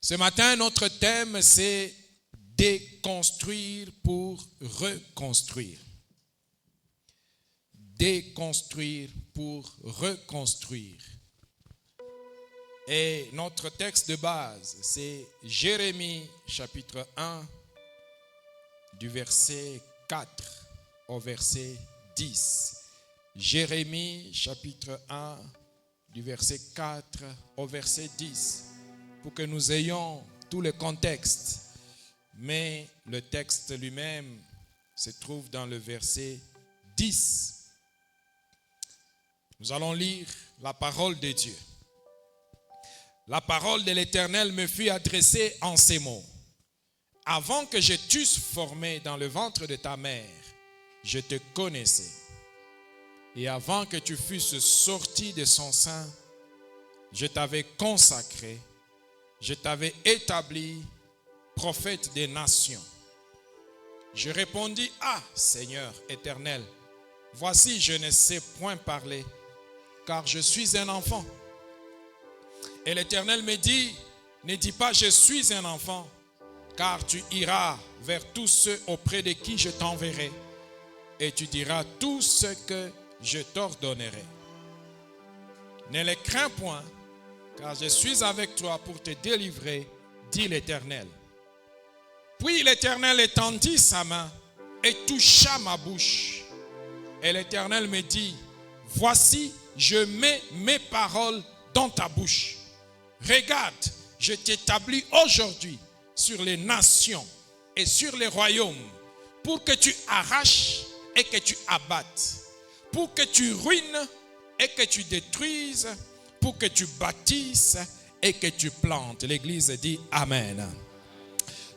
Ce matin, notre thème, c'est déconstruire pour reconstruire. Déconstruire pour reconstruire. Et notre texte de base, c'est Jérémie chapitre 1, du verset 4 au verset 10. Jérémie chapitre 1, du verset 4 au verset 10. Pour que nous ayons tout le contexte. Mais le texte lui-même se trouve dans le verset 10. Nous allons lire la parole de Dieu. La parole de l'Éternel me fut adressée en ces mots. Avant que je t'eusse formé dans le ventre de ta mère, je te connaissais. Et avant que tu fusses sorti de son sein, je t'avais consacré. Je t'avais établi prophète des nations. Je répondis, ah Seigneur éternel, voici je ne sais point parler, car je suis un enfant. Et l'Éternel me dit, ne dis pas je suis un enfant, car tu iras vers tous ceux auprès de qui je t'enverrai, et tu diras tout ce que je t'ordonnerai. Ne les crains point, car je suis avec toi pour te délivrer, dit l'Éternel. Puis l'Éternel étendit sa main et toucha ma bouche. Et l'Éternel me dit, voici, je mets mes paroles dans ta bouche. Regarde, je t'établis aujourd'hui sur les nations et sur les royaumes, pour que tu arraches et que tu abattes, pour que tu ruines et que tu détruises, pour que tu bâtisses et que tu plantes. L'Église dit Amen.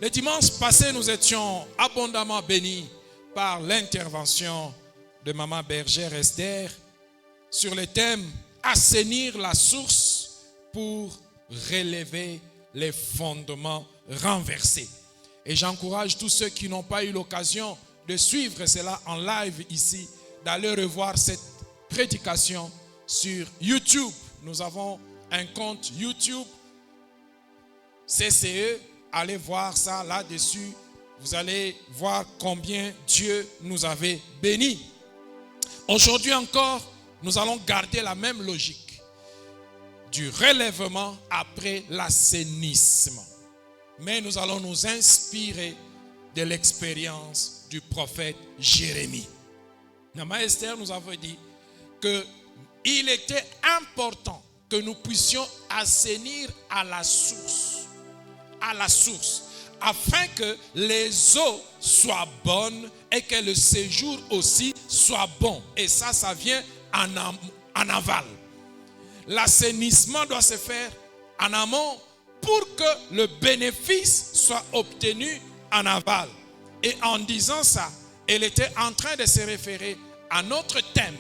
Le dimanche passé, nous étions abondamment bénis par l'intervention de Maman Bergère Esther sur le thème « Assainir la source pour relever les fondements renversés ». Et j'encourage tous ceux qui n'ont pas eu l'occasion de suivre cela en live ici, d'aller revoir cette prédication sur YouTube. Nous avons un compte YouTube, CCE. Allez voir ça là-dessus. Vous allez voir combien Dieu nous avait bénis. Aujourd'hui encore, nous allons garder la même logique du relèvement après l'assainissement. Mais nous allons nous inspirer de l'expérience du prophète Jérémie. Maman Esther nous avait dit qu'il était important que nous puissions assainir à la source, afin que les eaux soient bonnes et que le séjour aussi soit bon. Et ça vient en aval. L'assainissement doit se faire en amont pour que le bénéfice soit obtenu en aval. Et en disant ça, elle était en train de se référer à notre thème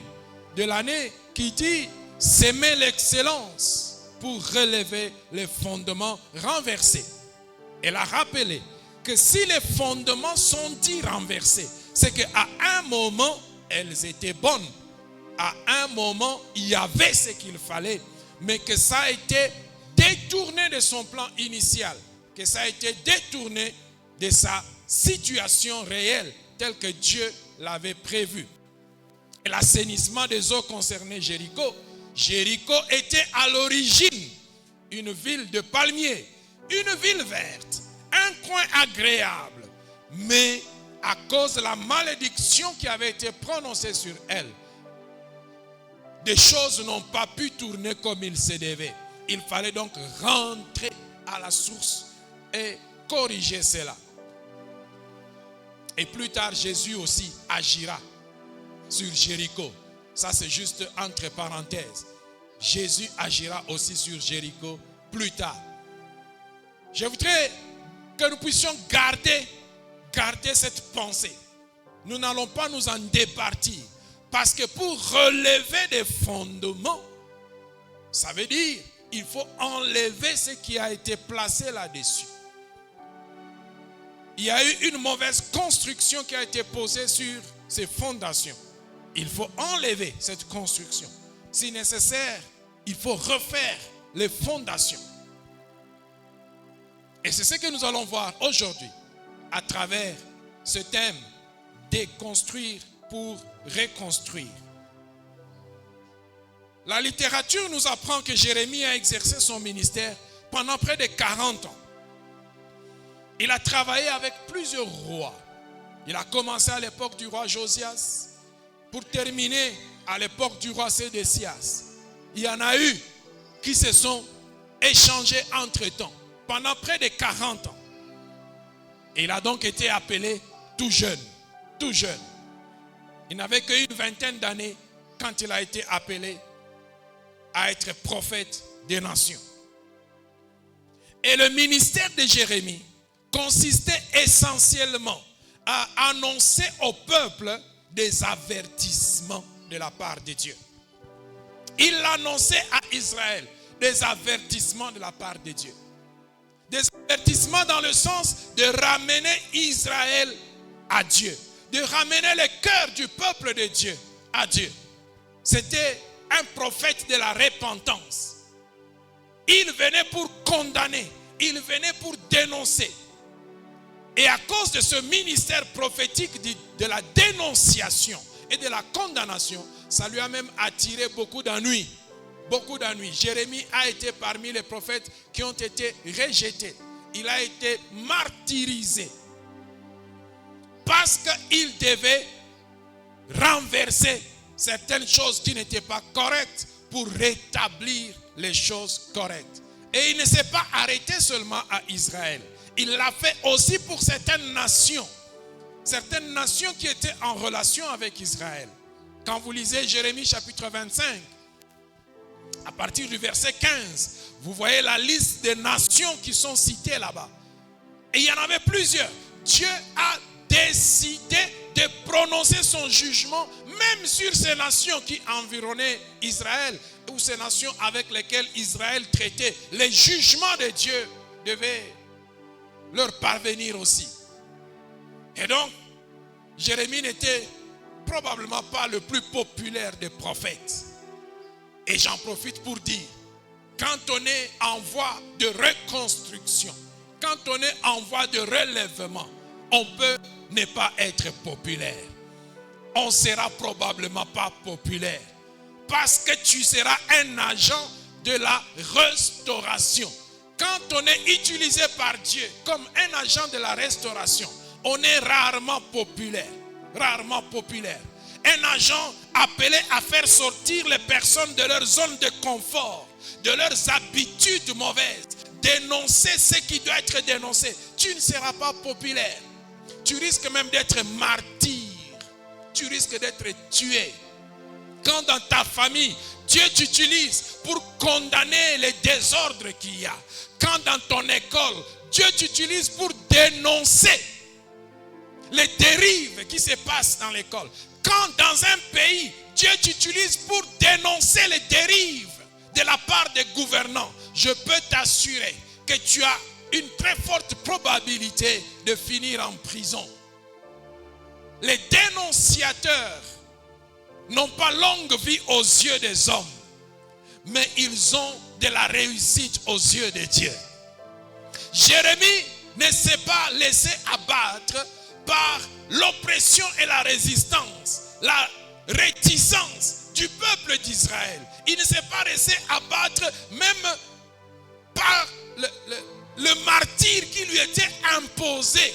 de l'année qui dit « S'aimer l'excellence pour relever les fondements renversés ». Elle a rappelé que si les fondements sont dits renversés, c'est qu'à un moment, elles étaient bonnes. À un moment, il y avait ce qu'il fallait, mais que ça a été détourné de son plan initial, que ça a été détourné de sa situation réelle, telle que Dieu l'avait prévue. Et l'assainissement des eaux concernait Jéricho. Jéricho était à l'origine une ville de palmiers, une ville verte, un coin agréable. Mais à cause de la malédiction qui avait été prononcée sur elle, des choses n'ont pas pu tourner comme il se devait. Il fallait donc rentrer à la source et corriger cela. Et plus tard, Jésus aussi agira sur Jéricho. Ça, c'est juste entre parenthèses. Jésus agira aussi sur Jéricho plus tard. Je voudrais que nous puissions garder cette pensée. Nous n'allons pas nous en départir. Parce que pour relever des fondements, ça veut dire il faut enlever ce qui a été placé là-dessus. Il y a eu une mauvaise construction qui a été posée sur ces fondations. Il faut enlever cette construction. Si nécessaire, il faut refaire les fondations. Et c'est ce que nous allons voir aujourd'hui à travers ce thème, déconstruire pour reconstruire. La littérature nous apprend que Jérémie a exercé son ministère pendant près de 40 ans. Il a travaillé avec plusieurs rois. Il a commencé à l'époque du roi Josias pour terminer à l'époque du roi Sédécias. Il y en a eu qui se sont échangés entre-temps pendant près de 40 ans. Et il a donc été appelé tout jeune, tout jeune. Il n'avait qu'une vingtaine d'années quand il a été appelé à être prophète des nations. Et le ministère de Jérémie consistait essentiellement à annoncer au peuple des avertissements de la part de Dieu. Il annonçait à Israël des avertissements de la part de Dieu. Des avertissements dans le sens de ramener Israël à Dieu, de ramener le cœur du peuple de Dieu à Dieu. C'était un prophète de la repentance. Il venait pour condamner, il venait pour dénoncer. Et à cause de ce ministère prophétique de la dénonciation et de la condamnation, ça lui a même attiré beaucoup d'ennuis. Beaucoup d'ennuis. Jérémie a été parmi les prophètes qui ont été rejetés. Il a été martyrisé parce qu'il devait renverser certaines choses qui n'étaient pas correctes pour rétablir les choses correctes. Et il ne s'est pas arrêté seulement à Israël. Il l'a fait aussi pour certaines nations qui étaient en relation avec Israël. Quand vous lisez Jérémie chapitre 25, à partir du verset 15, vous voyez la liste des nations qui sont citées là-bas. Et il y en avait plusieurs. Dieu a décidé de prononcer son jugement même sur ces nations qui environnaient Israël ou ces nations avec lesquelles Israël traitait. Les jugements de Dieu devaient leur parvenir aussi. Et donc, Jérémie n'était probablement pas le plus populaire des prophètes. Et j'en profite pour dire, quand on est en voie de reconstruction, quand on est en voie de relèvement, on peut ne pas être populaire. On ne sera probablement pas populaire. Parce que tu seras un agent de la restauration. Quand on est utilisé par Dieu comme un agent de la restauration, on est rarement populaire. Rarement populaire. Un agent appelé à faire sortir les personnes de leur zone de confort, de leurs habitudes mauvaises, dénoncer ce qui doit être dénoncé. Tu ne seras pas populaire. Tu risques même d'être martyr. Tu risques d'être tué. Quand dans ta famille, Dieu t'utilise pour condamner les désordres qu'il y a. Quand dans ton école, Dieu t'utilise pour dénoncer les dérives qui se passent dans l'école. Quand dans un pays, Dieu t'utilise pour dénoncer les dérives de la part des gouvernants, je peux t'assurer que tu as une très forte probabilité de finir en prison. Les dénonciateurs n'ont pas longue vie aux yeux des hommes, mais ils ont de la réussite aux yeux de Dieu. Jérémie ne s'est pas laissé abattre par l'oppression et la résistance, la réticence du peuple d'Israël. Il ne s'est pas laissé abattre même par le martyre qui lui était imposé.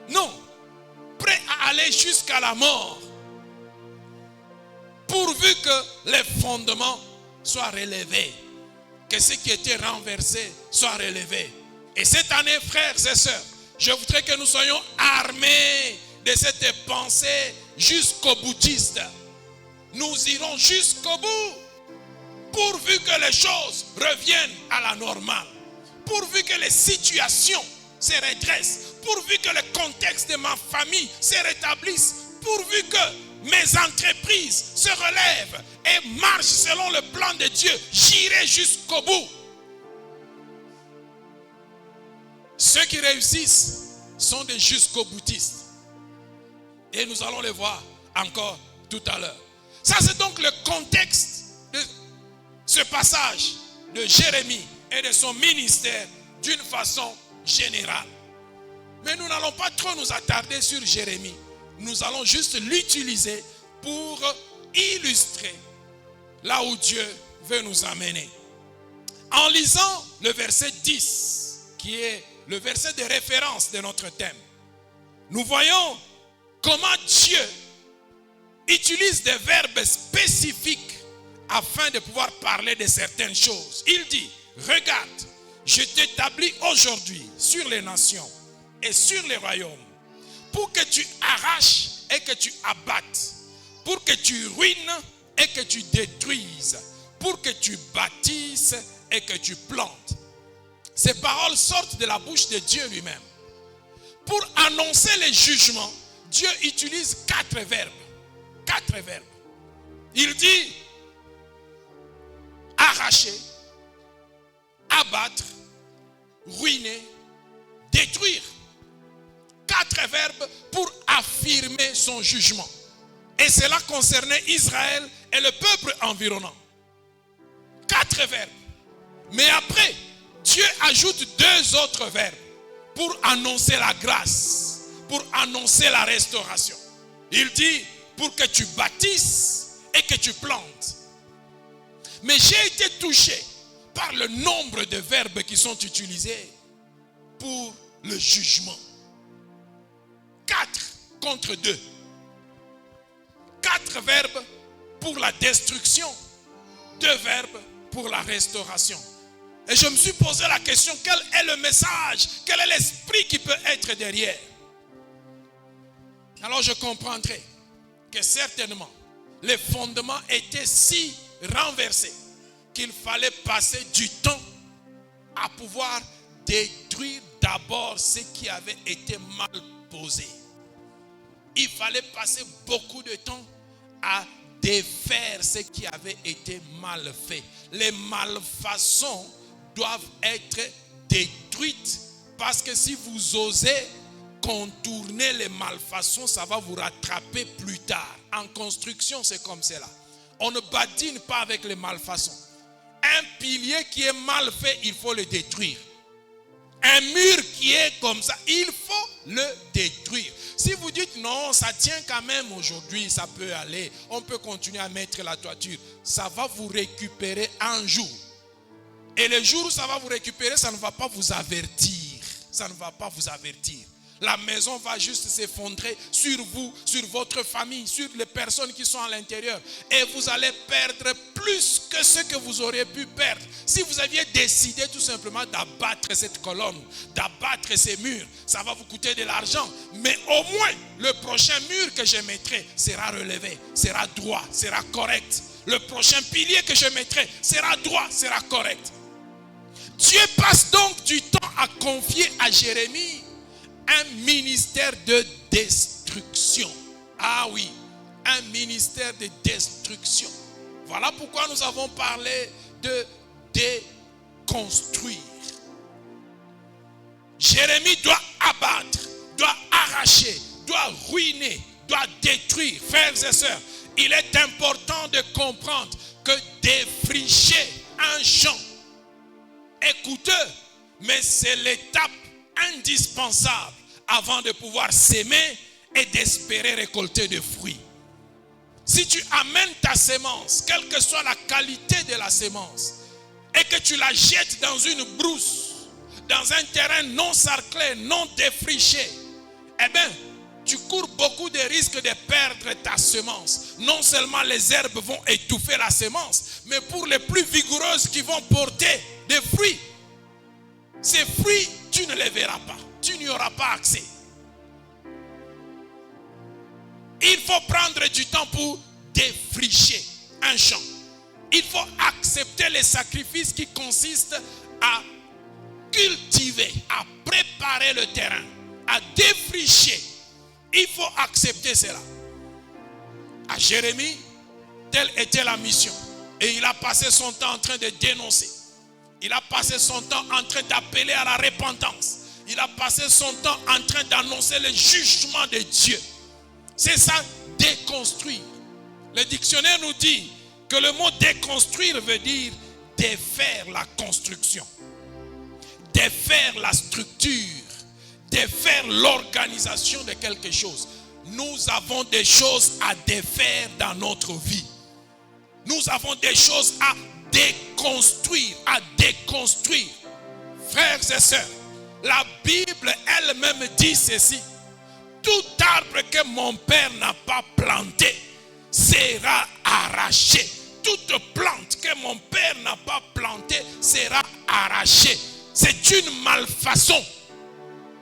Non, prêt à aller jusqu'à la mort, pourvu que les fondements soient relevés, que ce qui était renversé soit relevé. Et cette année, frères et sœurs, je voudrais que nous soyons armés de cette pensée jusqu'au boutiste. Nous irons jusqu'au bout, pourvu que les choses reviennent à la normale, pourvu que les situations se redressent, pourvu que le contexte de ma famille se rétablisse, pourvu que mes entreprises se relèvent et marchent selon le plan de Dieu, j'irai jusqu'au bout. Ceux qui réussissent sont des jusqu'au boutistes. Et nous allons les voir encore tout à l'heure. Ça, c'est donc le contexte de ce passage de Jérémie et de son ministère d'une façon générale. Mais nous n'allons pas trop nous attarder sur Jérémie. Nous allons juste l'utiliser pour illustrer là où Dieu veut nous amener. En lisant le verset 10, qui est le verset de référence de notre thème, nous voyons comment Dieu utilise des verbes spécifiques afin de pouvoir parler de certaines choses. Il dit, regarde, je t'établis aujourd'hui sur les nations et sur les royaumes pour que tu arraches et que tu abattes, pour que tu ruines et que tu détruises, pour que tu bâtisses et que tu plantes. Ces paroles sortent de la bouche de Dieu lui-même. Pour annoncer les jugements, Dieu utilise 4 verbes. 4 verbes. Il dit arracher, abattre, ruiner, détruire. 4 verbes pour affirmer son jugement. Et cela concernait Israël et le peuple environnant. 4 verbes. Mais après, Dieu ajoute 2 autres verbes pour annoncer la grâce, pour annoncer la restauration. Il dit pour que tu bâtisses et que tu plantes. Mais j'ai été touché par le nombre de verbes qui sont utilisés pour le jugement. 4 contre 2. 4 verbes pour la destruction. 2 verbes pour la restauration. Et je me suis posé la question, quel est le message? Quel est l'esprit qui peut être derrière? Alors je comprendrai que certainement les fondements étaient si renversés qu'il fallait passer du temps à pouvoir détruire d'abord ce qui avait été mal posé. Il fallait passer beaucoup de temps à défaire ce qui avait été mal fait. Les malfaçons doivent être détruites parce que si vous osez contourner les malfaçons, ça va vous rattraper plus tard. En construction, c'est comme cela. On ne badine pas avec les malfaçons. Un pilier qui est mal fait, il faut le détruire. Un mur qui est comme ça, il faut le détruire. Si vous dites non, ça tient quand même aujourd'hui, ça peut aller, on peut continuer à mettre la toiture, ça va vous récupérer un jour. Et le jour où ça va vous récupérer, ça ne va pas vous avertir. Ça ne va pas vous avertir. La maison va juste s'effondrer sur vous, sur votre famille, sur les personnes qui sont à l'intérieur. Et vous allez perdre plus que ce que vous auriez pu perdre. Si vous aviez décidé tout simplement d'abattre cette colonne, d'abattre ces murs, ça va vous coûter de l'argent. Mais au moins, le prochain mur que je mettrai sera relevé, sera droit, sera correct. Le prochain pilier que je mettrai sera droit, sera correct. Dieu passe donc du temps à confier à Jérémie un ministère de destruction. Ah oui, un ministère de destruction. Voilà pourquoi nous avons parlé de déconstruire. Jérémie doit abattre, doit arracher, doit ruiner, doit détruire. Frères et sœurs, il est important de comprendre que défricher un champ est coûteux, mais c'est l'étape indispensable avant de pouvoir s'aimer et d'espérer récolter des fruits. Si tu amènes ta sémence, quelle que soit la qualité de la sémence, et que tu la jettes dans une brousse, dans un terrain non sarclé, non défriché, eh bien, tu cours beaucoup de risques de perdre ta semence. Non seulement les herbes vont étouffer la semence, mais pour les plus vigoureuses qui vont porter des fruits, ces fruits, tu ne les verras pas. Tu n'y auras pas accès. Il faut prendre du temps pour défricher un champ. Il faut accepter les sacrifices qui consistent à cultiver, à préparer le terrain, à défricher. Il faut accepter cela. À Jérémie, telle était la mission. Et il a passé son temps en train de dénoncer. Il a passé son temps en train d'appeler à la repentance. Il a passé son temps en train d'annoncer le jugement de Dieu. C'est ça, déconstruire. Le dictionnaire nous dit que le mot déconstruire veut dire défaire la construction. défaire la structure, défaire l'organisation de quelque chose. Nous avons des choses à défaire dans notre vie. Nous avons des choses à déconstruire, Frères et sœurs, la Bible elle-même dit ceci. Tout arbre que mon père n'a pas planté sera arraché. Toute plante que mon père n'a pas plantée sera arrachée. C'est une malfaçon.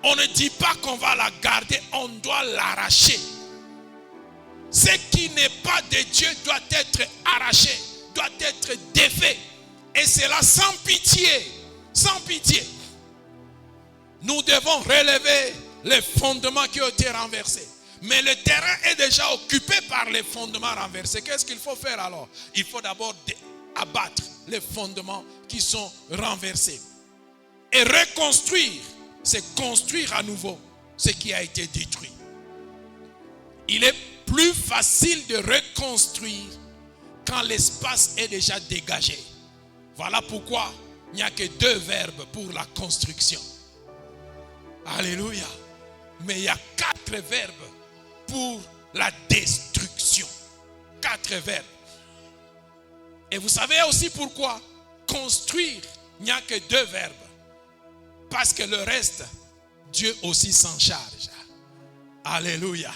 On ne dit pas qu'on va la garder, on doit l'arracher. Ce qui n'est pas de Dieu doit être arraché, doit être défait. Et cela sans pitié, sans pitié. Nous devons relever les fondements qui ont été renversés. Mais le terrain est déjà occupé par les fondements renversés. Qu'est-ce qu'il faut faire alors? Il faut d'abord abattre les fondements qui sont renversés. Et reconstruire, c'est construire à nouveau ce qui a été détruit. Il est plus facile de reconstruire quand l'espace est déjà dégagé. Voilà pourquoi il n'y a que 2 verbes pour la construction. Alléluia. Mais il y a 4 verbes pour la destruction. 4 verbes. Et vous savez aussi pourquoi construire, il n'y a que 2 verbes. Parce que le reste, Dieu aussi s'en charge. Alléluia.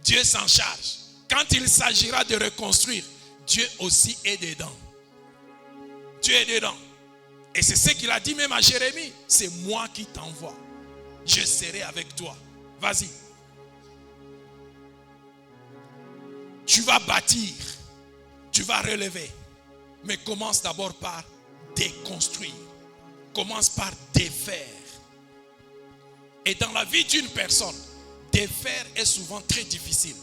Dieu s'en charge. Quand il s'agira de reconstruire, Dieu aussi est dedans. Dieu est dedans. Et c'est ce qu'il a dit même à Jérémie. C'est moi qui t'envoie. Je serai avec toi. Vas-y. Tu vas bâtir. Tu vas relever. Mais commence d'abord par déconstruire. Commence par défaire. Et dans la vie d'une personne, défaire est souvent très difficile.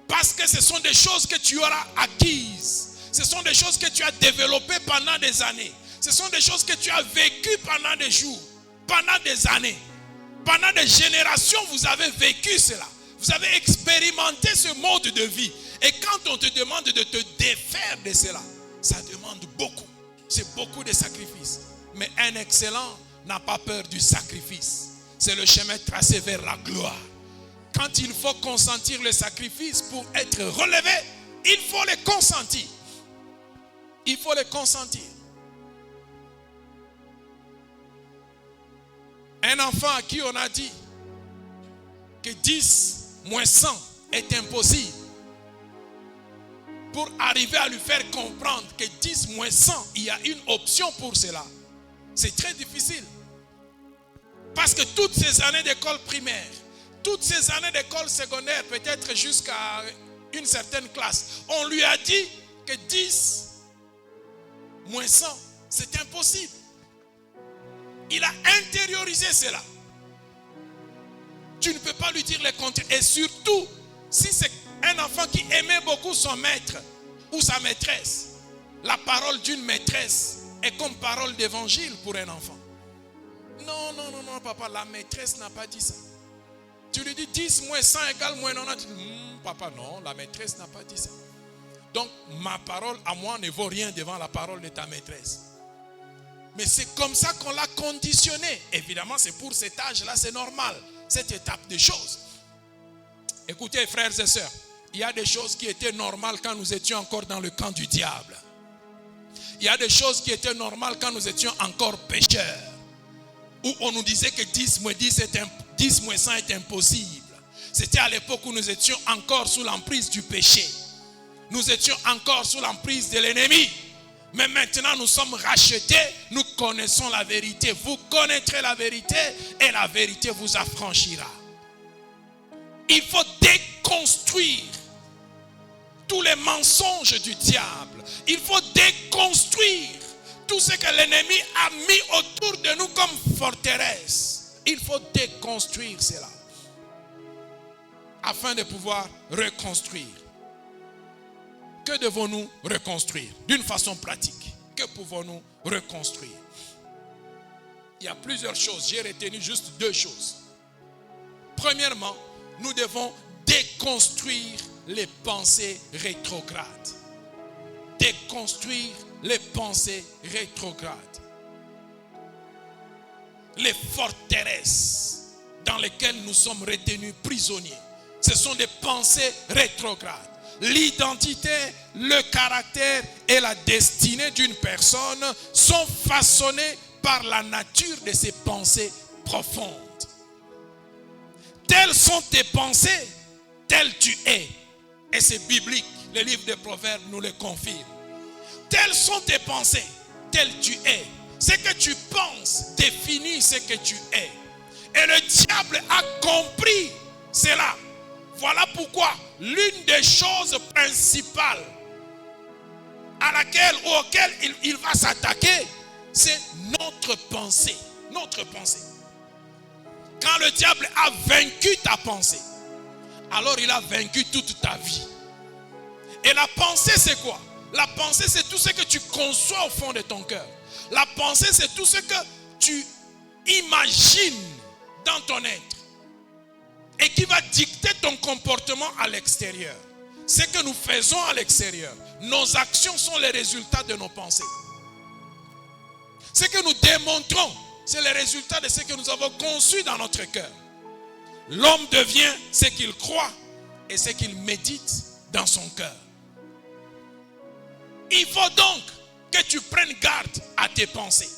Parce que ce sont des choses que tu auras acquises. Ce sont des choses que tu as développées pendant des années. Ce sont des choses que tu as vécues pendant des jours, pendant des années. Pendant des générations, vous avez vécu cela. Vous avez expérimenté ce mode de vie. Et quand on te demande de te défaire de cela, ça demande beaucoup. C'est beaucoup de sacrifices. Mais un excellent n'a pas peur du sacrifice. C'est le chemin tracé vers la gloire. Quand il faut consentir le sacrifice pour être relevé, il faut le consentir. Il faut le consentir. Un enfant à qui on a dit que 10 moins 100 est impossible, pour arriver à lui faire comprendre que 10 moins 100, il y a une option pour cela. C'est très difficile. Parce que toutes ces années d'école primaire, toutes ces années d'école secondaire, peut-être jusqu'à une certaine classe, on lui a dit que 10 moins 100, c'est impossible. Il a intériorisé cela. Tu ne peux pas lui dire le contraire. Et surtout, si c'est un enfant qui aimait beaucoup son maître ou sa maîtresse, la parole d'une maîtresse est comme parole d'évangile pour un enfant. Non, non, non, non, papa, la maîtresse n'a pas dit ça. Tu lui dis 10 moins 100 égale moins 90. Papa, non, la maîtresse n'a pas dit ça. Donc, ma parole à moi ne vaut rien devant la parole de ta maîtresse. Mais c'est comme ça qu'on l'a conditionné. Évidemment, c'est pour cet âge-là, c'est normal. Cette étape des choses. Écoutez, frères et sœurs, il y a des choses qui étaient normales quand nous étions encore dans le camp du diable. Il y a des choses qui étaient normales quand nous étions encore pécheurs. Où on nous disait que 10 moins 100 est impossible. C'était à l'époque où nous étions encore sous l'emprise du péché. Nous étions encore sous l'emprise de l'ennemi. Mais maintenant nous sommes rachetés, nous connaissons la vérité. Vous connaîtrez la vérité et la vérité vous affranchira. Il faut déconstruire tous les mensonges du diable. Il faut déconstruire tout ce que l'ennemi a mis autour de nous comme forteresse. Il faut déconstruire cela afin de pouvoir reconstruire. Que devons-nous reconstruire? D'une façon pratique, que pouvons-nous reconstruire? Il y a plusieurs choses. J'ai retenu juste 2 choses. Premièrement, nous devons déconstruire les pensées rétrogrades. Déconstruire les pensées rétrogrades. les forteresses dans lesquelles nous sommes retenus prisonniers. Ce sont des pensées rétrogrades. L'identité, le caractère et la destinée d'une personne sont façonnés par la nature de ses pensées profondes. Telles sont tes pensées, tel tu es. Et c'est biblique, le livre des Proverbes nous le confirme. Telles sont tes pensées, tel tu es. Ce que tu penses définit ce que tu es. Et le diable a compris cela. Voilà pourquoi l'une des choses principales auxquelles il va s'attaquer, c'est notre pensée. Notre pensée. Quand le diable a vaincu ta pensée, alors il a vaincu toute ta vie. Et la pensée, c'est quoi? La pensée, c'est tout ce que tu conçois au fond de ton cœur. La pensée, c'est tout ce que tu imagines dans ton être et qui va dicter ton comportement à l'extérieur. Ce que nous faisons à l'extérieur, nos actions sont les résultats de nos pensées. Ce que nous démontrons, c'est le résultat de ce que nous avons conçu dans notre cœur. L'homme devient ce qu'il croit et ce qu'il médite dans son cœur. Il faut donc que tu prennes garde à tes pensées.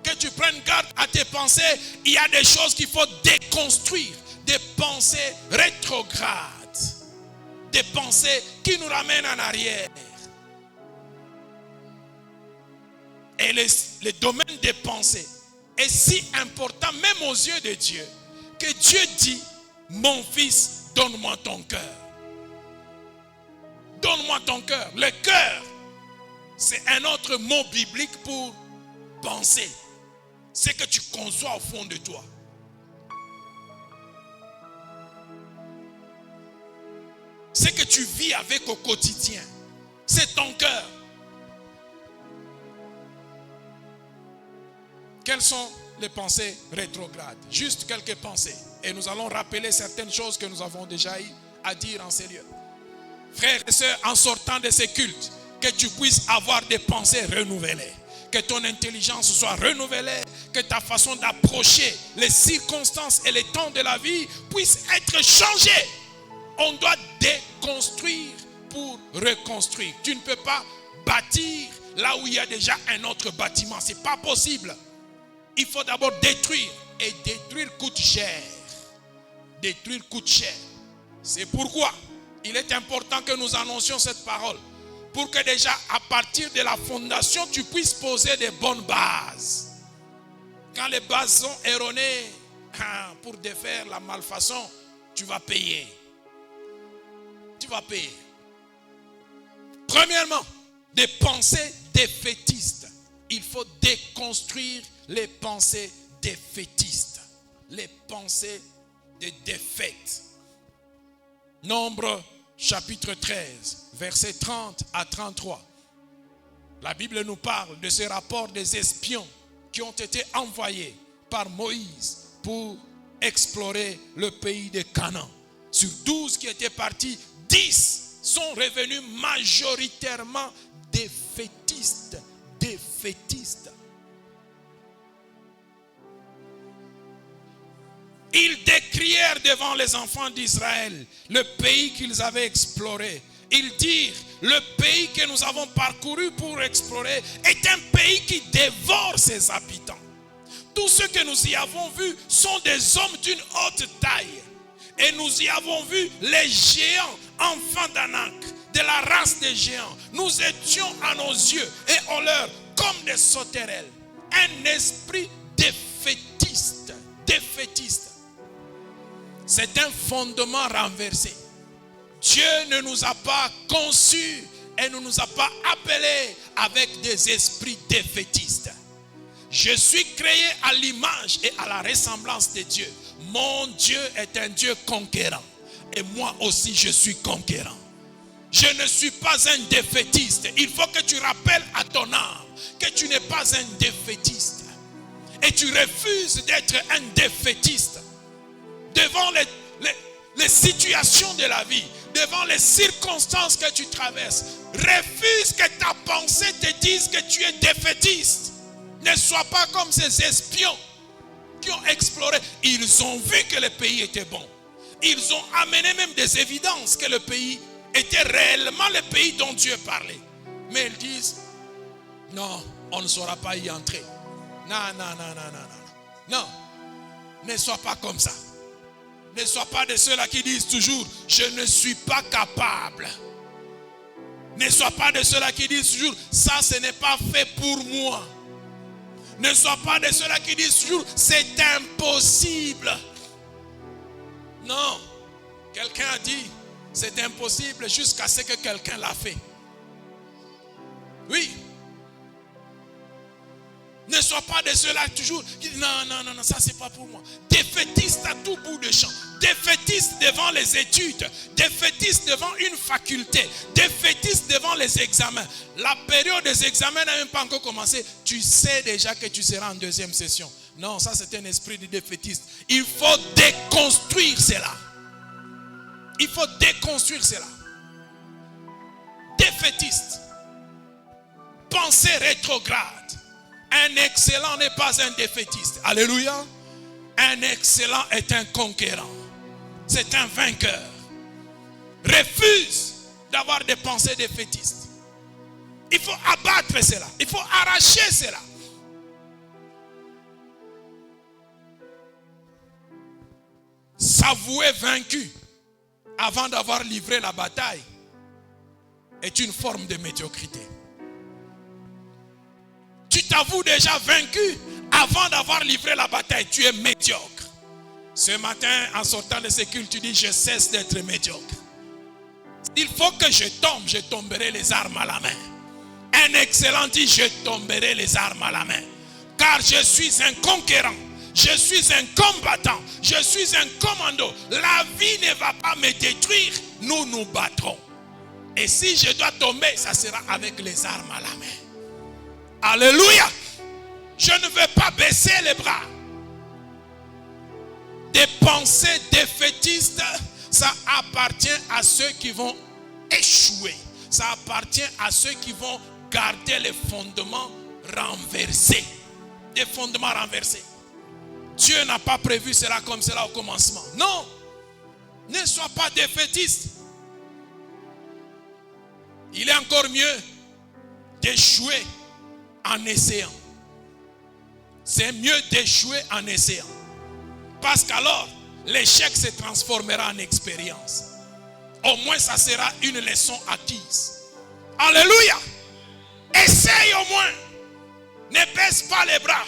Que tu prennes garde à tes pensées. Il y a des choses qu'il faut déconstruire. Des pensées rétrogrades. Des pensées qui nous ramènent en arrière. Et le domaine des pensées est si important, même aux yeux de Dieu, que Dieu dit, mon fils, donne-moi ton cœur. Donne-moi ton cœur. Le cœur, c'est un autre mot biblique pour penser. C'est que tu conçois au fond de toi. C'est que tu vis avec au quotidien. C'est ton cœur. Quelles sont les pensées rétrogrades? Juste quelques pensées. Et nous allons rappeler certaines choses que nous avons déjà eu à dire en ces lieux. Frères et sœurs, en sortant de ces cultes, que tu puisses avoir des pensées renouvelées. Que ton intelligence soit renouvelée. Que ta façon d'approcher les circonstances et les temps de la vie puisse être changée. On doit déconstruire pour reconstruire. Tu ne peux pas bâtir là où il y a déjà un autre bâtiment. Ce n'est pas possible. Il faut d'abord détruire. Et détruire coûte cher. Détruire coûte cher. C'est pourquoi il est important que nous annoncions cette parole. Pour que déjà à partir de la fondation, tu puisses poser des bonnes bases. Quand les bases sont erronées, pour défaire la malfaçon, tu vas payer. Tu vas payer. Premièrement, des pensées défaitistes. Il faut déconstruire les pensées défaitistes. Les pensées de défaite. Nombre chapitre 13, versets 30 à 33. La Bible nous parle de ce rapport des espions qui ont été envoyés par Moïse pour explorer le pays de Canaan. Sur 12 qui étaient partis, 10 sont revenus majoritairement défaitistes. Défaitistes. Ils décrièrent devant les enfants d'Israël le pays qu'ils avaient exploré. Ils dirent, le pays que nous avons parcouru pour explorer est un pays qui dévore ses habitants. Tous ceux que nous y avons vus sont des hommes d'une haute taille. Et nous y avons vu les géants, enfants d'Anak, de la race des géants. Nous étions à nos yeux et on leur comme des sauterelles. Un esprit défaitiste. Défaitiste. C'est un fondement renversé. Dieu ne nous a pas conçus et ne nous a pas appelés avec des esprits défaitistes. Je suis créé à l'image et à la ressemblance de Dieu. Mon Dieu est un Dieu conquérant. Et moi aussi je suis conquérant. Je ne suis pas un défaitiste. Il faut que tu rappelles à ton âme que tu n'es pas un défaitiste. Et tu refuses d'être un défaitiste. Devant les situations de la vie, devant les circonstances que tu traverses, refuse que ta pensée te dise que tu es défaitiste. Ne sois pas comme ces espions qui ont exploré, ils ont vu que le pays était bon. Ils ont amené même des évidences que le pays était réellement le pays dont Dieu parlait. Mais ils disent, non, on ne saura pas y entrer. Non. Non, ne sois pas comme ça. Ne sois pas de ceux-là qui disent toujours, je ne suis pas capable. Ne sois pas de ceux-là qui disent toujours, ça ce n'est pas fait pour moi. Ne sois pas de ceux-là qui disent toujours, c'est impossible. Non, quelqu'un a dit, c'est impossible jusqu'à ce que quelqu'un l'a fait. Oui. Ne sois pas de ceux-là toujours qui disent, non, ça c'est pas pour moi. Défaitiste à tout bout de champ. Défaitiste devant les études. Défaitiste devant une faculté. Défaitiste devant les examens. La période des examens n'a même pas encore commencé. Tu sais déjà que tu seras en deuxième session. Non, ça c'est un esprit de défaitiste. Il faut déconstruire cela. Il faut déconstruire cela. Défaitiste. Pensée rétrograde. Un excellent n'est pas un défaitiste. Alléluia. Un excellent est un conquérant. C'est un vainqueur. Refuse d'avoir des pensées défaitistes. Il faut abattre cela. Il faut arracher cela. S'avouer vaincu avant d'avoir livré la bataille est une forme de médiocrité. Tu t'avoues déjà vaincu avant d'avoir livré la bataille. Tu es médiocre. Ce matin, en sortant de ce culte, tu dis, je cesse d'être médiocre. Il faut que je tombe, je tomberai les armes à la main. Un excellent dit, je tomberai les armes à la main. Car je suis un conquérant. Je suis un combattant. Je suis un commando. La vie ne va pas me détruire. Nous nous battrons. Et si je dois tomber, ça sera avec les armes à la main. Alléluia. Je ne veux pas baisser les bras. Des pensées défaitistes, ça appartient à ceux qui vont échouer. Ça appartient à ceux qui vont garder les fondements renversés. Des fondements renversés. Dieu n'a pas prévu cela comme cela au commencement. Non. Ne sois pas défaitiste. Il est encore mieux d'échouer en essayant. C'est mieux d'échouer en essayant. Parce qu'alors, l'échec se transformera en expérience. Au moins, ça sera une leçon acquise. Alléluia. Essaye au moins. Ne baisse pas les bras.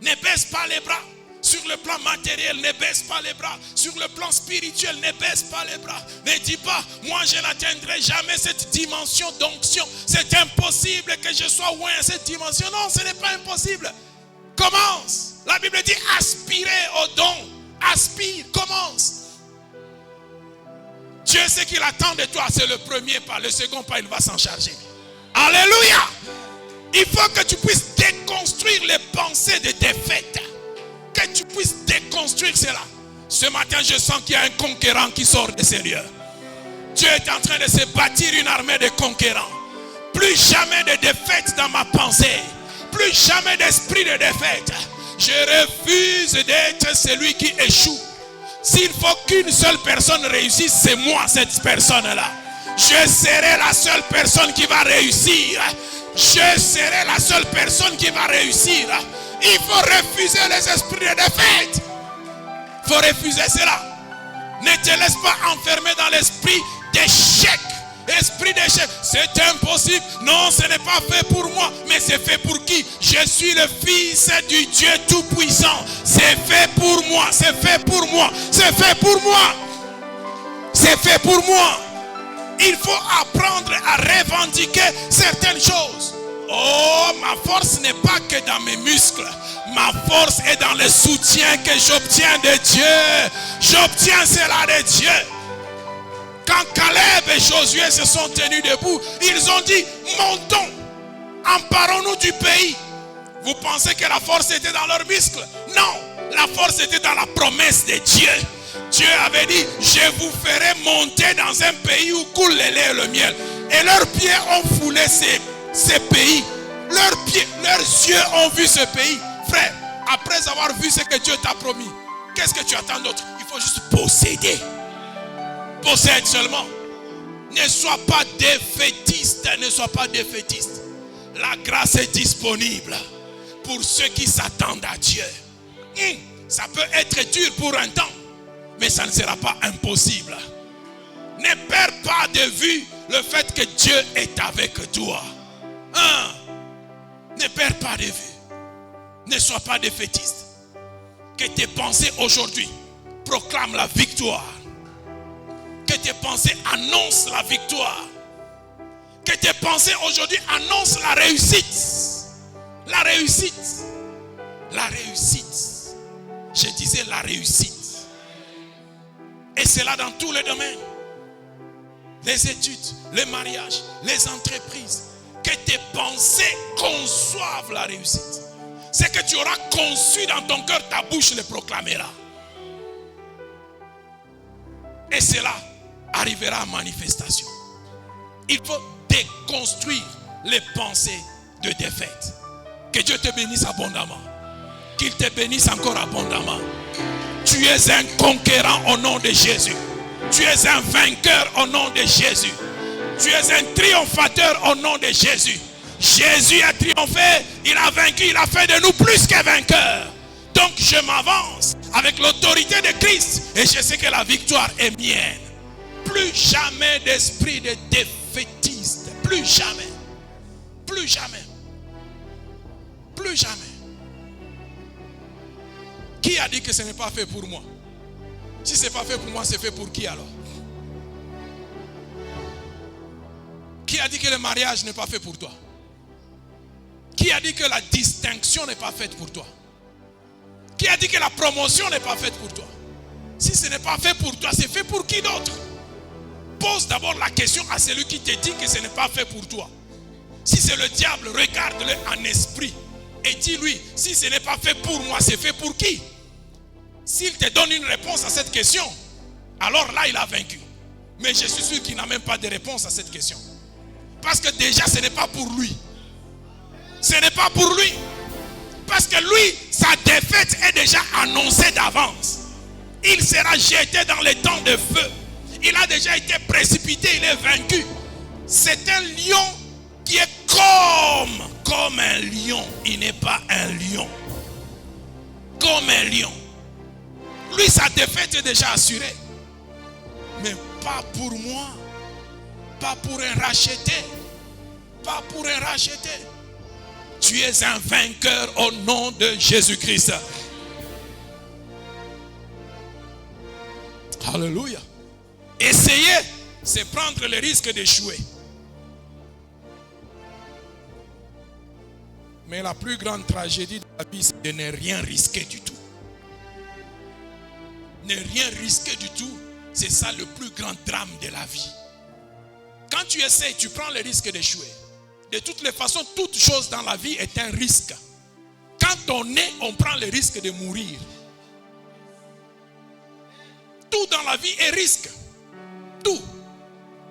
Ne baisse pas les bras. Sur le plan matériel, ne baisse pas les bras. Sur le plan spirituel, ne baisse pas les bras. Ne dis pas, moi je n'atteindrai jamais cette dimension d'onction. C'est impossible que je sois loin à cette dimension. Non, ce n'est pas impossible. Commence. La Bible dit, aspirez au don. Aspire, commence. Dieu sait qu'il attend de toi. C'est le premier pas. Le second pas, il va s'en charger. Alléluia. Il faut que tu puisses déconstruire les pensées de défaite. Que tu puisses déconstruire cela. Ce matin, je sens qu'il y a un conquérant qui sort de ces lieux. Dieu est en train de se bâtir une armée de conquérants. Plus jamais de défaite dans ma pensée. Plus jamais d'esprit de défaite. Je refuse d'être celui qui échoue. S'il faut qu'une seule personne réussisse, c'est moi cette personne-là. Je serai la seule personne qui va réussir. Je serai la seule personne qui va réussir. Il faut refuser les esprits de défaite. Il faut refuser cela. Ne te laisse pas enfermer dans l'esprit d'échec. Esprit d'échec, c'est impossible. Non, ce n'est pas fait pour moi. Mais c'est fait pour qui? Je suis le fils du Dieu Tout-Puissant. C'est fait pour moi. C'est fait pour moi. C'est fait pour moi. C'est fait pour moi. Il faut apprendre à revendiquer certaines choses. Oh, ma force n'est pas que dans mes muscles. Ma force est dans le soutien que j'obtiens de Dieu. J'obtiens cela de Dieu. Quand Caleb et Josué se sont tenus debout, ils ont dit, montons, emparons-nous du pays. Vous pensez que la force était dans leurs muscles? Non, la force était dans la promesse de Dieu. Dieu avait dit, je vous ferai monter dans un pays où coule le lait et le miel. Et leurs pieds ont foulé ces pays. Leurs yeux ont vu ce pays. Frère, Après avoir vu ce que Dieu t'a promis, qu'est-ce que tu attends d'autre? Il faut juste posséder. Possède seulement. Ne sois pas défaitiste. Ne sois pas défaitiste. La grâce est disponible pour ceux qui s'attendent à Dieu. Ça peut être dur pour un temps, mais ça ne sera pas impossible. Ne perds pas de vue le fait que Dieu est avec toi. Ne perds pas de vue. Ne sois pas défaitiste. Que tes pensées aujourd'hui proclament la victoire. Que tes pensées annoncent la victoire. Que tes pensées aujourd'hui annoncent la réussite. La réussite. La réussite. Je disais la réussite. Et c'est là dans tous les domaines. Les études, les mariages, les entreprises. Que tes pensées conçoivent la réussite. Ce que tu auras conçu dans ton cœur, ta bouche le proclamera. Et cela arrivera à manifestation. Il faut déconstruire les pensées de défaite. Que Dieu te bénisse abondamment. Qu'il te bénisse encore abondamment. Tu es un conquérant au nom de Jésus. Tu es un vainqueur au nom de Jésus. Tu es un triomphateur au nom de Jésus. Jésus a triomphé, il a vaincu, il a fait de nous plus que vainqueurs. Donc je m'avance avec l'autorité de Christ et je sais que la victoire est mienne. Plus jamais d'esprit de défaitiste. Plus jamais. Plus jamais. Plus jamais. Qui a dit que ce n'est pas fait pour moi? Si ce n'est pas fait pour moi, c'est fait pour qui alors? Qui a dit que le mariage n'est pas fait pour toi? Qui a dit que la distinction n'est pas faite pour toi? Qui a dit que la promotion n'est pas faite pour toi? Si ce n'est pas fait pour toi, c'est fait pour qui d'autre? Pose d'abord la question à celui qui te dit que ce n'est pas fait pour toi. Si c'est le diable, regarde-le en esprit et dis-lui, si ce n'est pas fait pour moi, c'est fait pour qui? S'il te donne une réponse à cette question, alors là il a vaincu. Mais je suis sûr qu'il n'a même pas de réponse à cette question. Parce que déjà ce n'est pas pour lui. Ce n'est pas pour lui. Parce que lui, sa défaite est déjà annoncée d'avance. Il sera jeté dans les temps de feu. Il a déjà été précipité, il est vaincu. C'est un lion qui est comme un lion. Il n'est pas un lion. Comme un lion. Lui, sa défaite est déjà assurée. Mais pas pour moi. Pas pour un racheté. Pas pour un racheté. Tu es un vainqueur au nom de Jésus-Christ. Alléluia. Essayer, c'est prendre le risque d'échouer. Mais la plus grande tragédie de la vie, c'est de ne rien risquer du tout. Ne rien risquer du tout, c'est ça le plus grand drame de la vie. Quand tu essaies, tu prends le risque d'échouer. De toutes les façons, toute chose dans la vie est un risque. Quand on est, on prend le risque de mourir. Tout dans la vie est risque. Tout.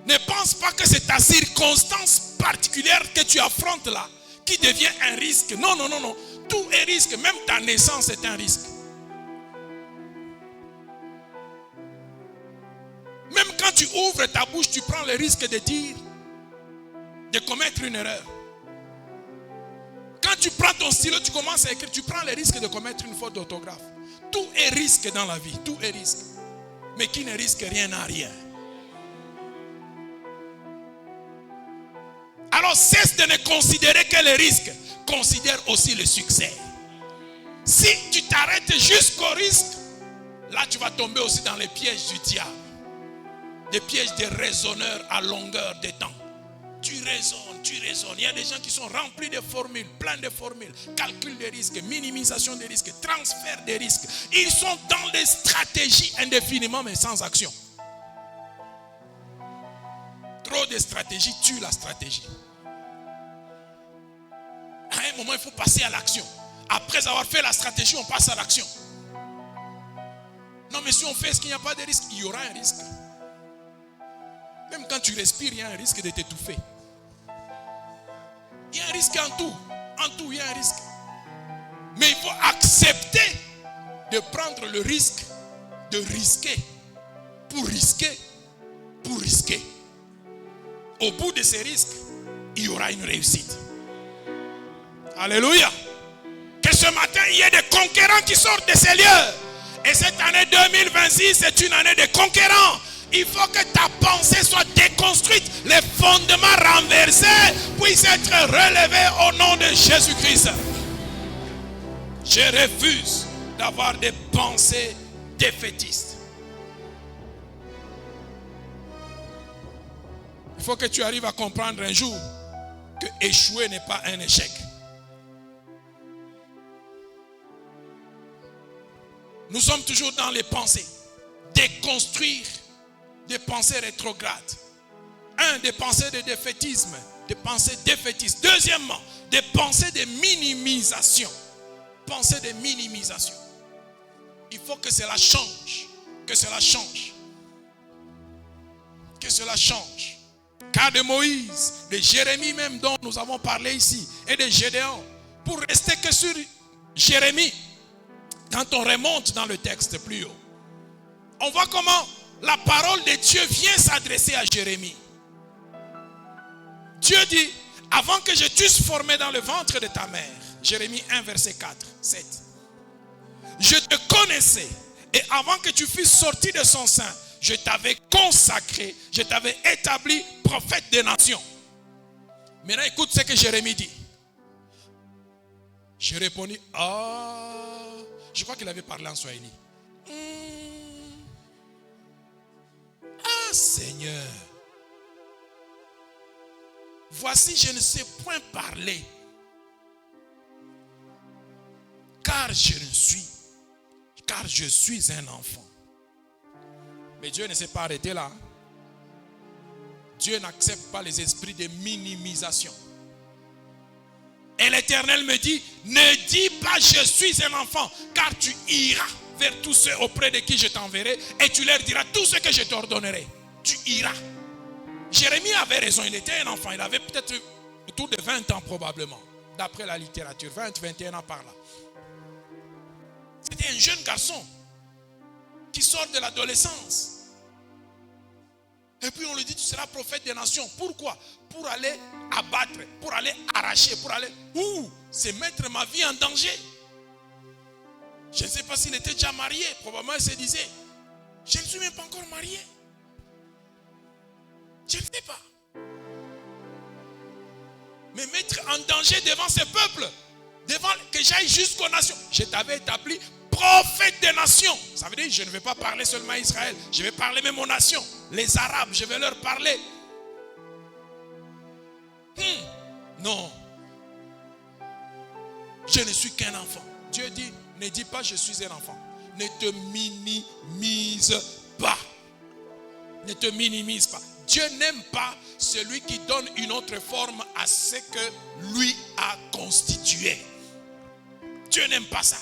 Ne pense pas que c'est ta circonstance particulière que tu affrontes là qui devient un risque. Non, non, non, non. Tout est risque. Même ta naissance est un risque. Même quand tu ouvres ta bouche, tu prends le risque de dire, de commettre une erreur. Quand tu prends ton stylo, tu commences à écrire, tu prends le risque de commettre une faute d'orthographe. Tout est risque dans la vie, tout est risque. Mais qui ne risque rien n'a rien. Alors cesse de ne considérer que le risque, considère aussi le succès. Si tu t'arrêtes jusqu'au risque, là tu vas tomber aussi dans les pièges du diable. Des pièges de raisonneurs à longueur de temps. Tu raisonnes, tu raisonnes. Il y a des gens qui sont remplis de formules, plein de formules. Calcul des risques, minimisation des risques, transfert des risques. Ils sont dans des stratégies indéfiniment mais sans action. Trop de stratégies tuent la stratégie. À un moment, il faut passer à l'action. Après avoir fait la stratégie, on passe à l'action. Non, mais si on fait ce qu'il n'y a pas de risque, il y aura un risque. Même quand tu respires, il y a un risque de t'étouffer. Il y a un risque en tout. En tout, il y a un risque. Mais il faut accepter de prendre le risque de risquer. Pour risquer. Pour risquer. Au bout de ces risques, il y aura une réussite. Alléluia. Que ce matin, il y ait des conquérants qui sortent de ces lieux. Et cette année 2026, c'est une année de conquérants. Il faut que ta pensée soit déconstruite, les fondements renversés puissent être relevés au nom de Jésus-Christ. Je refuse d'avoir des pensées défaitistes. Il faut que tu arrives à comprendre un jour que échouer n'est pas un échec. Nous sommes toujours dans les pensées. Déconstruire des pensées rétrogrades. Des pensées de défaitisme. Des pensées défaitistes. Deuxièmement, des pensées de minimisation. Pensées de minimisation. Il faut que cela change. Que cela change. Que cela change. Cas de Moïse, de Jérémie même dont nous avons parlé ici, et de Gédéon. Pour rester que sur Jérémie, quand on remonte dans le texte plus haut, on voit comment la parole de Dieu vient s'adresser à Jérémie. Dieu dit, avant que je t'eusse formé dans le ventre de ta mère, Jérémie 1, verset 4, 7, je te connaissais, et avant que tu fusses sorti de son sein, je t'avais consacré, je t'avais établi prophète des nations. Maintenant, écoute ce que Jérémie dit. Je répondis, je crois qu'il avait parlé en Swahili. Seigneur, voici, je ne sais point parler, car je suis un enfant. Mais Dieu ne s'est pas arrêté là. Dieu n'accepte pas les esprits de minimisation. Et l'Éternel me dit, ne dis pas je suis un enfant, car tu iras vers tous ceux auprès de qui je t'enverrai et tu leur diras tout ce que je t'ordonnerai. Tu iras. Jérémie avait raison, il était un enfant, il avait peut-être autour de 20 ans probablement, d'après la littérature, 20, 21 ans par là. C'était un jeune garçon qui sort de l'adolescence. Et puis on lui dit, tu seras prophète des nations. Pourquoi? Pour aller abattre, pour aller arracher, pour aller... c'est mettre ma vie en danger. Je ne sais pas s'il était déjà marié. Probablement il se disait, je ne suis même pas encore marié. Je ne sais pas. Mais mettre en danger devant ce peuple, devant que j'aille jusqu'aux nations. Je t'avais établi prophète des nations. Ça veut dire que je ne vais pas parler seulement à Israël. Je vais parler même aux nations. Les Arabes, je vais leur parler. Non. Je ne suis qu'un enfant. Dieu dit, ne dis pas je suis un enfant. Ne te minimise pas. Ne te minimise pas. Dieu n'aime pas celui qui donne une autre forme à ce que lui a constitué. Dieu n'aime pas ça.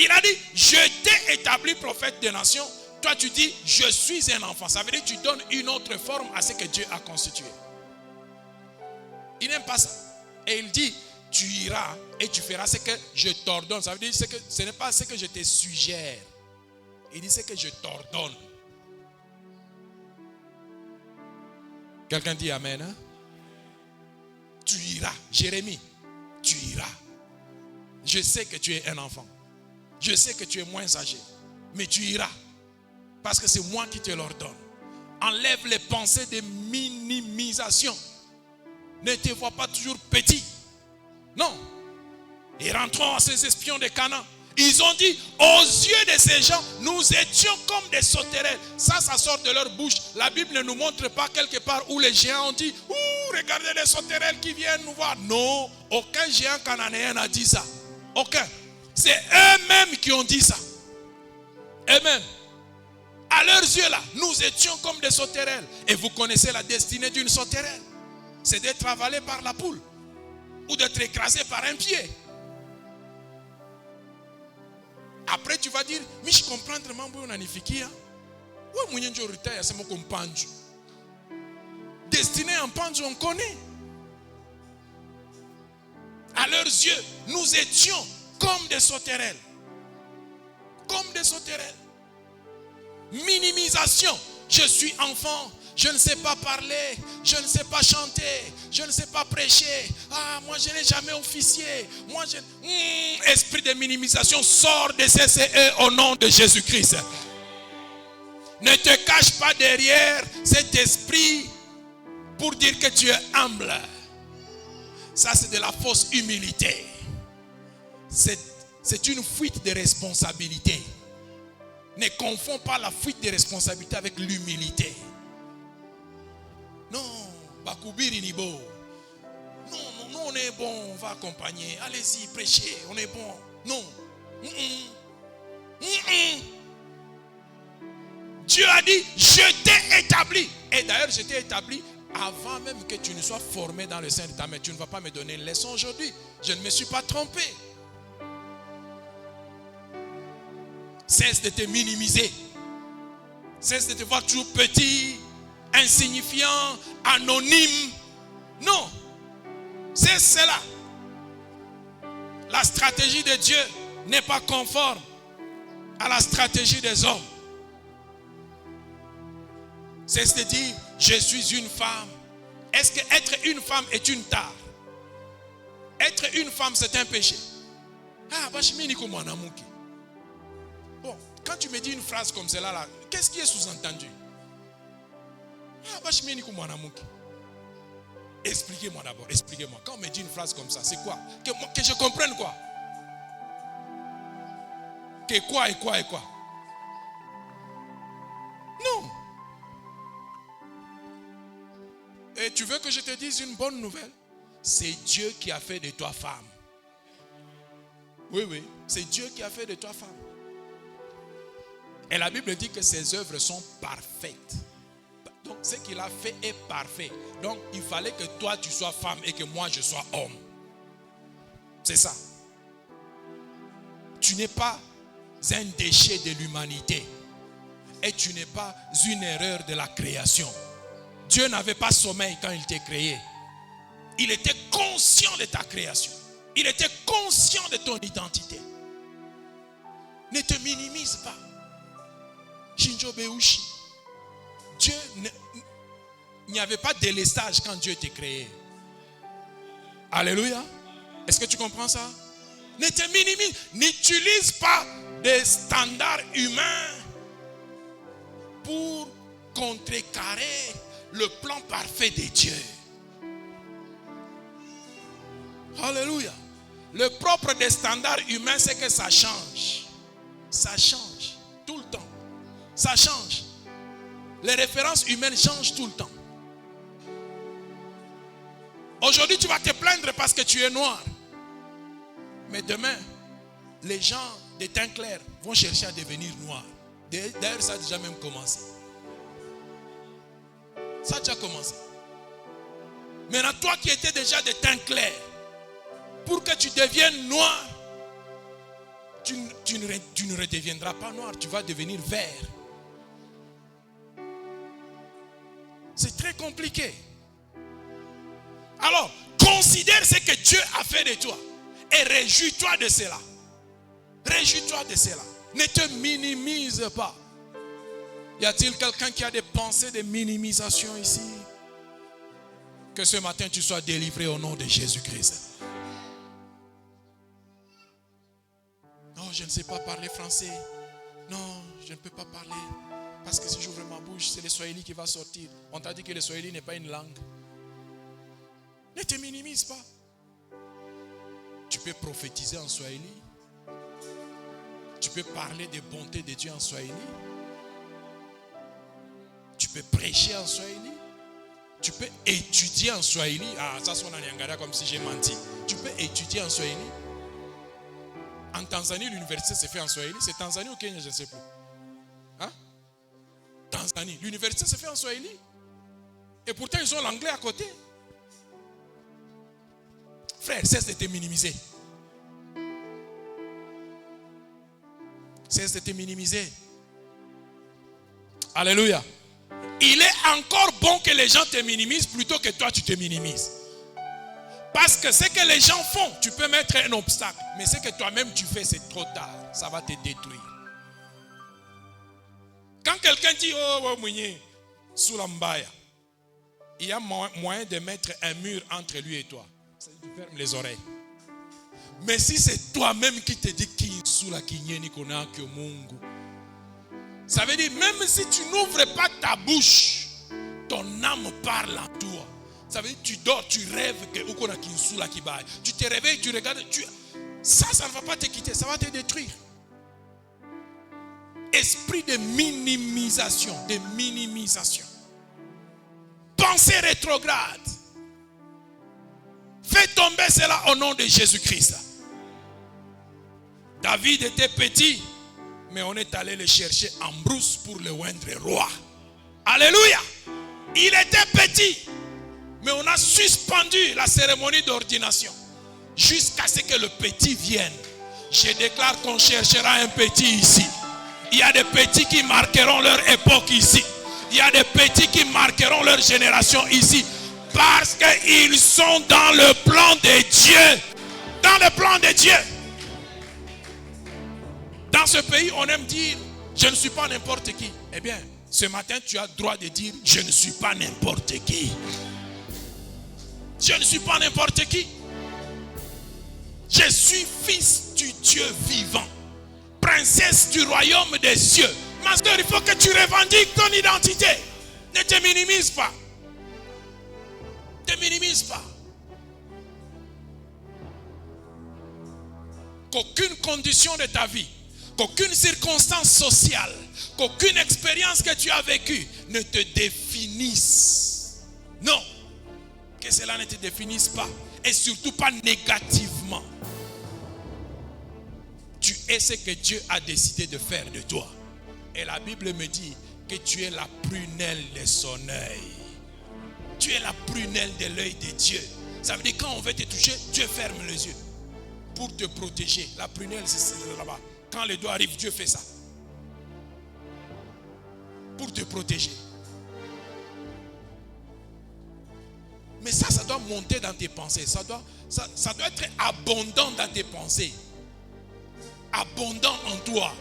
Il a dit, je t'ai établi prophète des nations. Toi tu dis, je suis un enfant. Ça veut dire que tu donnes une autre forme à ce que Dieu a constitué. Il n'aime pas ça. Et il dit, tu iras et tu feras ce que je t'ordonne. Ça veut dire que ce n'est pas ce que je te suggère. Il dit ce que je t'ordonne. Quelqu'un dit amen. Hein? Tu iras. Jérémie, tu iras. Je sais que tu es un enfant. Je sais que tu es moins âgé. Mais tu iras. Parce que c'est moi qui te l'ordonne. Enlève les pensées de minimisation. Ne te vois pas toujours petit. Non. Et rentrons à ces espions de Canaan. Ils ont dit, aux yeux de ces gens, nous étions comme des sauterelles. Ça sort de leur bouche. La Bible ne nous montre pas quelque part où les géants ont dit, regardez les sauterelles qui viennent nous voir. Non, aucun géant cananéen n'a dit ça. Aucun. C'est eux-mêmes qui ont dit ça. Eux-mêmes. À leurs yeux là, nous étions comme des sauterelles. Et vous connaissez la destinée d'une sauterelle. C'est d'être avalé par la poule. Ou d'être écrasé par un pied. Après tu vas dire, mais je comprends vraiment bien l'anifikia. Oui, mon Dieu, c'est mon compagnon. Destiné en pandu, on connaît. À À leurs yeux, nous étions comme des sauterelles. Comme des sauterelles. Minimisation. Je suis enfant. Je ne sais pas parler. Je ne sais pas chanter. Je ne sais pas prêcher. Ah, moi je n'ai jamais officié. Moi je... Esprit de minimisation, sort de CCE au nom de Jésus-Christ. Ne te cache pas derrière cet esprit pour dire que tu es humble. Ça, c'est de la fausse humilité. C'est une fuite de responsabilité. Ne confonds pas la fuite de responsabilité avec l'humilité. Non, Bakubiri Nibo. Non, on est bon, on va accompagner. Allez-y, prêchez, on est bon. Non. Dieu a dit, je t'ai établi. Et d'ailleurs, je t'ai établi avant même que tu ne sois formé dans le sein de ta mère. Tu ne vas pas me donner une leçon aujourd'hui. Je ne me suis pas trompé. Cesse de te minimiser. Cesse de te voir toujours petit, insignifiant, anonyme. Non. C'est cela. La stratégie de Dieu n'est pas conforme à la stratégie des hommes. Cesse de dire, je suis une femme. Est-ce que être une femme est une tare? Être une femme, c'est un péché. Ah, bon, quand tu me dis une phrase comme celle-là, là, qu'est-ce qui est sous-entendu? Ah, expliquez-moi d'abord, expliquez-moi. Quand on me dit une phrase comme ça, c'est quoi? Que je comprenne quoi? Que quoi et quoi et quoi? Non. Et tu veux que je te dise une bonne nouvelle? C'est Dieu qui a fait de toi femme. Oui, c'est Dieu qui a fait de toi femme. Et la Bible dit que ses œuvres sont parfaites. Donc ce qu'il a fait est parfait. Donc il fallait que toi tu sois femme et que moi je sois homme. C'est ça. Tu n'es pas un déchet de l'humanité. Et tu n'es pas une erreur de la création. Dieu n'avait pas sommeil quand il t'a créé. Il était conscient de ta création. Il était conscient de ton identité. Ne te minimise pas. Shinjo Beushi. Dieu, il n'y avait pas de délestage quand Dieu t'a créé. Alléluia. Est-ce que tu comprends ça? Ne te minimise. N'utilise pas des standards humains pour contrecarrer le plan parfait de Dieu. Alléluia. Le propre des standards humains, c'est que ça change. Ça change tout le temps. Ça change. Les références humaines changent tout le temps. Aujourd'hui, tu vas te plaindre parce que tu es noir. Mais demain, les gens de teint clair vont chercher à devenir noirs. D'ailleurs, ça a déjà même commencé. Ça a déjà commencé. Maintenant, toi qui étais déjà de teint clair, pour que tu deviennes noir, tu ne redeviendras pas noir, tu vas devenir vert. C'est très compliqué. Alors, considère ce que Dieu a fait de toi et réjouis-toi de cela. Réjouis-toi de cela. Ne te minimise pas. Y a-t-il quelqu'un qui a des pensées de minimisation ici? Que ce matin tu sois délivré au nom de Jésus-Christ. Non, je ne sais pas parler français. Non, je ne peux pas parler. Parce que si j'ouvre ma bouche, c'est le swahili qui va sortir. On t'a dit que le swahili n'est pas une langue. Ne te minimise pas. Tu peux prophétiser en swahili. Tu peux parler des bontés de Dieu en swahili. Tu peux prêcher en swahili. Tu peux étudier en swahili. Ah, ça sonne en Yangara comme si j'ai menti. Tu peux étudier en swahili. En Tanzanie, l'université se fait en swahili. C'est Tanzanie ou Kenya, je ne sais plus. Hein? Tanzanie. L'université se fait en swahili. Et pourtant, ils ont l'anglais à côté. Frère, cesse de te minimiser. Cesse de te minimiser. Alléluia. Il est encore bon que les gens te minimisent plutôt que toi tu te minimises. Parce que ce que les gens font, tu peux mettre un obstacle. Mais ce que toi-même tu fais, c'est trop tard. Ça va te détruire. Quand quelqu'un dit, oh, Mounié, sous la mbaya, il y a moyen de mettre un mur entre lui et toi. Tu fermes les oreilles. Mais si c'est toi-même qui te dis ça veut dire même si tu n'ouvres pas ta bouche, ton âme parle en toi. Ça veut dire tu dors, tu rêves que tu te réveilles, tu regardes, ça ne va pas te quitter, ça va te détruire. Esprit de minimisation, Pensée rétrograde. Fais tomber cela au nom de Jésus-Christ. David était petit, mais on est allé le chercher en brousse pour le oindre roi. Alléluia. Il était petit, mais on a suspendu la cérémonie d'ordination jusqu'à ce que le petit vienne. Je déclare qu'on cherchera un petit ici. Il y a des petits qui marqueront leur époque ici. Il y a des petits qui marqueront leur génération ici. Parce qu'ils sont dans le plan de Dieu. Dans le plan de Dieu. Dans ce pays, on aime dire, je ne suis pas n'importe qui. Eh bien, ce matin, tu as le droit de dire, je ne suis pas n'importe qui. Je ne suis pas n'importe qui. Je suis fils du Dieu vivant. Princesse du royaume des cieux. Ma soeur, il faut que tu revendiques ton identité. Ne te minimise pas. Ne te minimise pas. Qu'aucune condition de ta vie, qu'aucune circonstance sociale, qu'aucune expérience que tu as vécue ne te définisse. Non. Que cela ne te définisse pas. Et surtout pas négativement. Tu es ce que Dieu a décidé de faire de toi. Et la Bible me dit que tu es la prunelle de son œil. Tu es la prunelle de l'œil de Dieu. Ça veut dire quand on veut te toucher, Dieu ferme les yeux. Pour te protéger. La prunelle, c'est là-bas. Quand le doigt arrive, Dieu fait ça. Pour te protéger. Mais ça doit monter dans tes pensées. Ça doit être abondant dans tes pensées. Abondant en toi.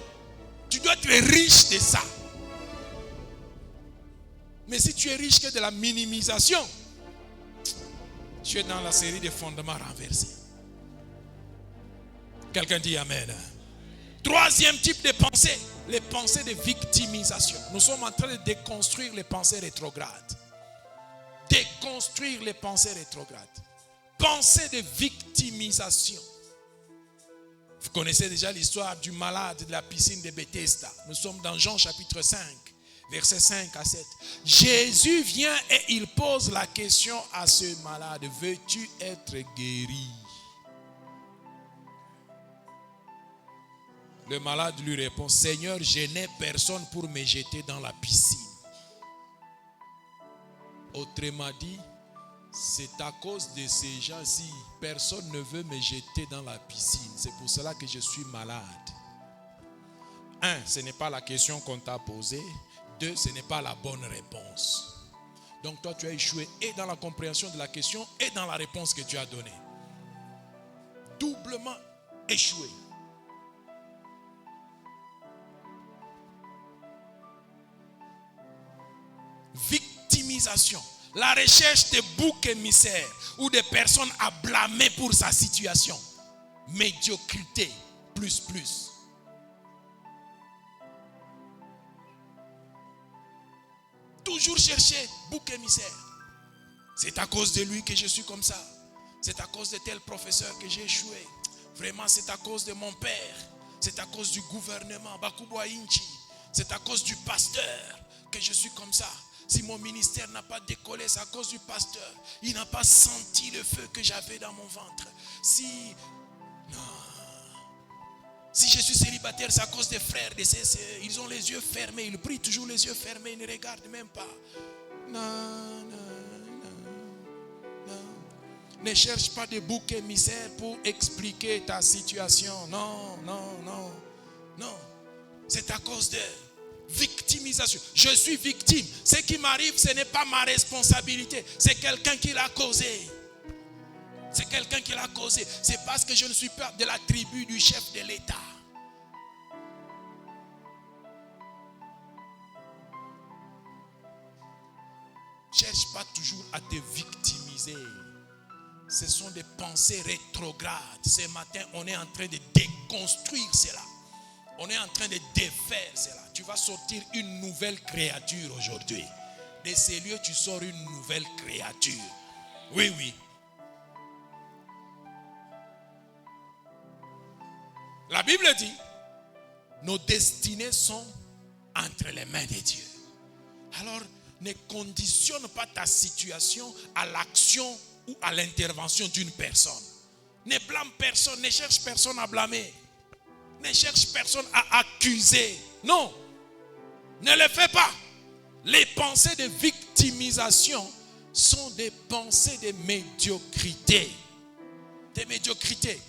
Tu dois être riche de ça. Mais si tu es riche que de la minimisation, tu es dans la série des fondements renversés. Quelqu'un dit Amen. Troisième type de pensée, les pensées de victimisation. Nous sommes en train de déconstruire les pensées rétrogrades. Déconstruire les pensées rétrogrades. Pensée de victimisation. Vous connaissez déjà l'histoire du malade de la piscine de Bethesda. Nous sommes dans Jean chapitre 5, versets 5 à 7. Jésus vient et il pose la question à ce malade. Veux-tu être guéri? Le malade lui répond, Seigneur, je n'ai personne pour me jeter dans la piscine. Autrement dit, c'est à cause de ces gens-ci, personne ne veut me jeter dans la piscine. C'est pour cela que je suis malade. 1, ce n'est pas la question qu'on t'a posée. 2, ce n'est pas la bonne réponse. Donc toi, tu as échoué et dans la compréhension de la question et dans la réponse que tu as donnée. Doublement échoué. Victimisation. La recherche de boucs émissaires ou de personnes à blâmer pour sa situation. Médiocrité, plus. Toujours chercher bouc émissaire. C'est à cause de lui que je suis comme ça. C'est à cause de tel professeur que j'ai échoué. Vraiment, c'est à cause de mon père. C'est à cause du gouvernement. Bakubo Inchi. C'est à cause du pasteur que je suis comme ça. Si mon ministère n'a pas décollé, c'est à cause du pasteur. Il n'a pas senti le feu que j'avais dans mon ventre. Si je suis célibataire, c'est à cause des frères, des sœurs. Ils ont les yeux fermés. Ils prient toujours les yeux fermés. Ils ne regardent même pas. Non. Ne cherche pas de bouc émissaire pour expliquer ta situation. Non. C'est à cause de victimisation. Je suis victime. Ce qui m'arrive, ce n'est pas ma responsabilité. C'est quelqu'un qui l'a causé. C'est quelqu'un qui l'a causé. C'est parce que je ne suis pas de la tribu du chef de l'État. Cherche pas toujours à te victimiser. Ce sont des pensées rétrogrades. Ce matin, on est en train de déconstruire cela. On est en train de défaire cela. Tu vas sortir une nouvelle créature aujourd'hui. De ces lieux, tu sors une nouvelle créature. Oui, oui. La Bible dit, nos destinées sont entre les mains de Dieu. Alors, ne conditionne pas ta situation à l'action ou à l'intervention d'une personne. Ne blâme personne, ne cherche personne à blâmer. Ne cherche personne à accuser. Non, ne le fais pas. Les pensées de victimisation sont des pensées de médiocrité. Des médiocrités.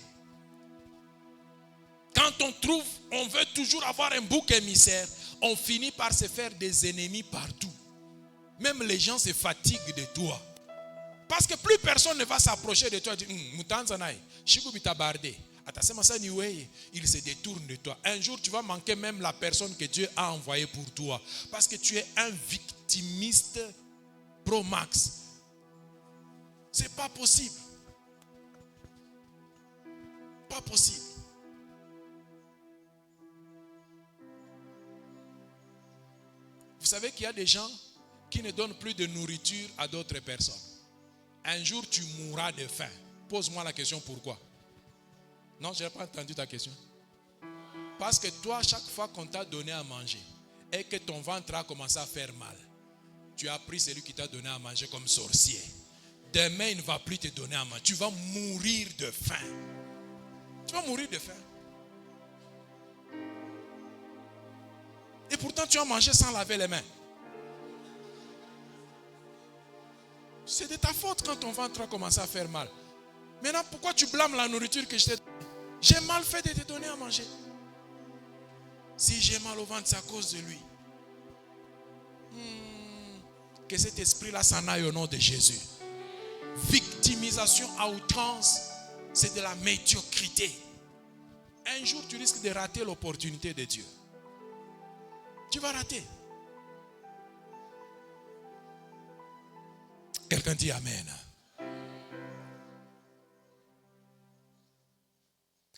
Quand on veut toujours avoir un bouc émissaire, on finit par se faire des ennemis partout. Même les gens se fatiguent de toi. Parce que plus personne ne va s'approcher de toi. Il se détourne de toi. Un jour, tu vas manquer même la personne que Dieu a envoyée pour toi. Parce que tu es un victimiste pro max. C'est pas possible. Pas possible. Vous savez qu'il y a des gens qui ne donnent plus de nourriture à d'autres personnes. Un jour, tu mourras de faim. Pose-moi la question, pourquoi? Non, je n'ai pas entendu ta question. Parce que toi, chaque fois qu'on t'a donné à manger et que ton ventre a commencé à faire mal, tu as pris celui qui t'a donné à manger comme sorcier. Demain, il ne va plus te donner à manger. Tu vas mourir de faim. Tu vas mourir de faim. Et pourtant, tu as mangé sans laver les mains. C'est de ta faute quand ton ventre a commencé à faire mal. Maintenant, pourquoi tu blâmes la nourriture que je t'ai donnée? J'ai mal fait de te donner à manger. Si j'ai mal au ventre, c'est à cause de lui. Que cet esprit-là s'en aille au nom de Jésus. Victimisation à outrance, c'est de la médiocrité. Un jour, tu risques de rater l'opportunité de Dieu. Tu vas rater. Quelqu'un dit Amen.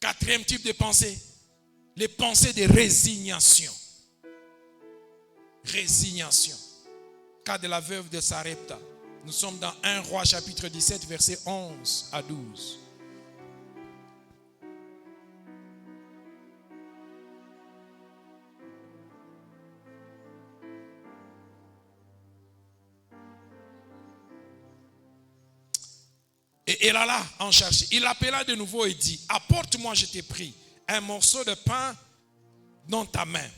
Quatrième type de pensée, les pensées de résignation. Résignation. Cas de la veuve de Sarepta. Nous sommes dans 1 Roi chapitre 17 versets 11 à 12. Et Elala en cherchait. Il l'appela de nouveau et dit, apporte-moi, je t'ai pris, un morceau de pain dans ta main.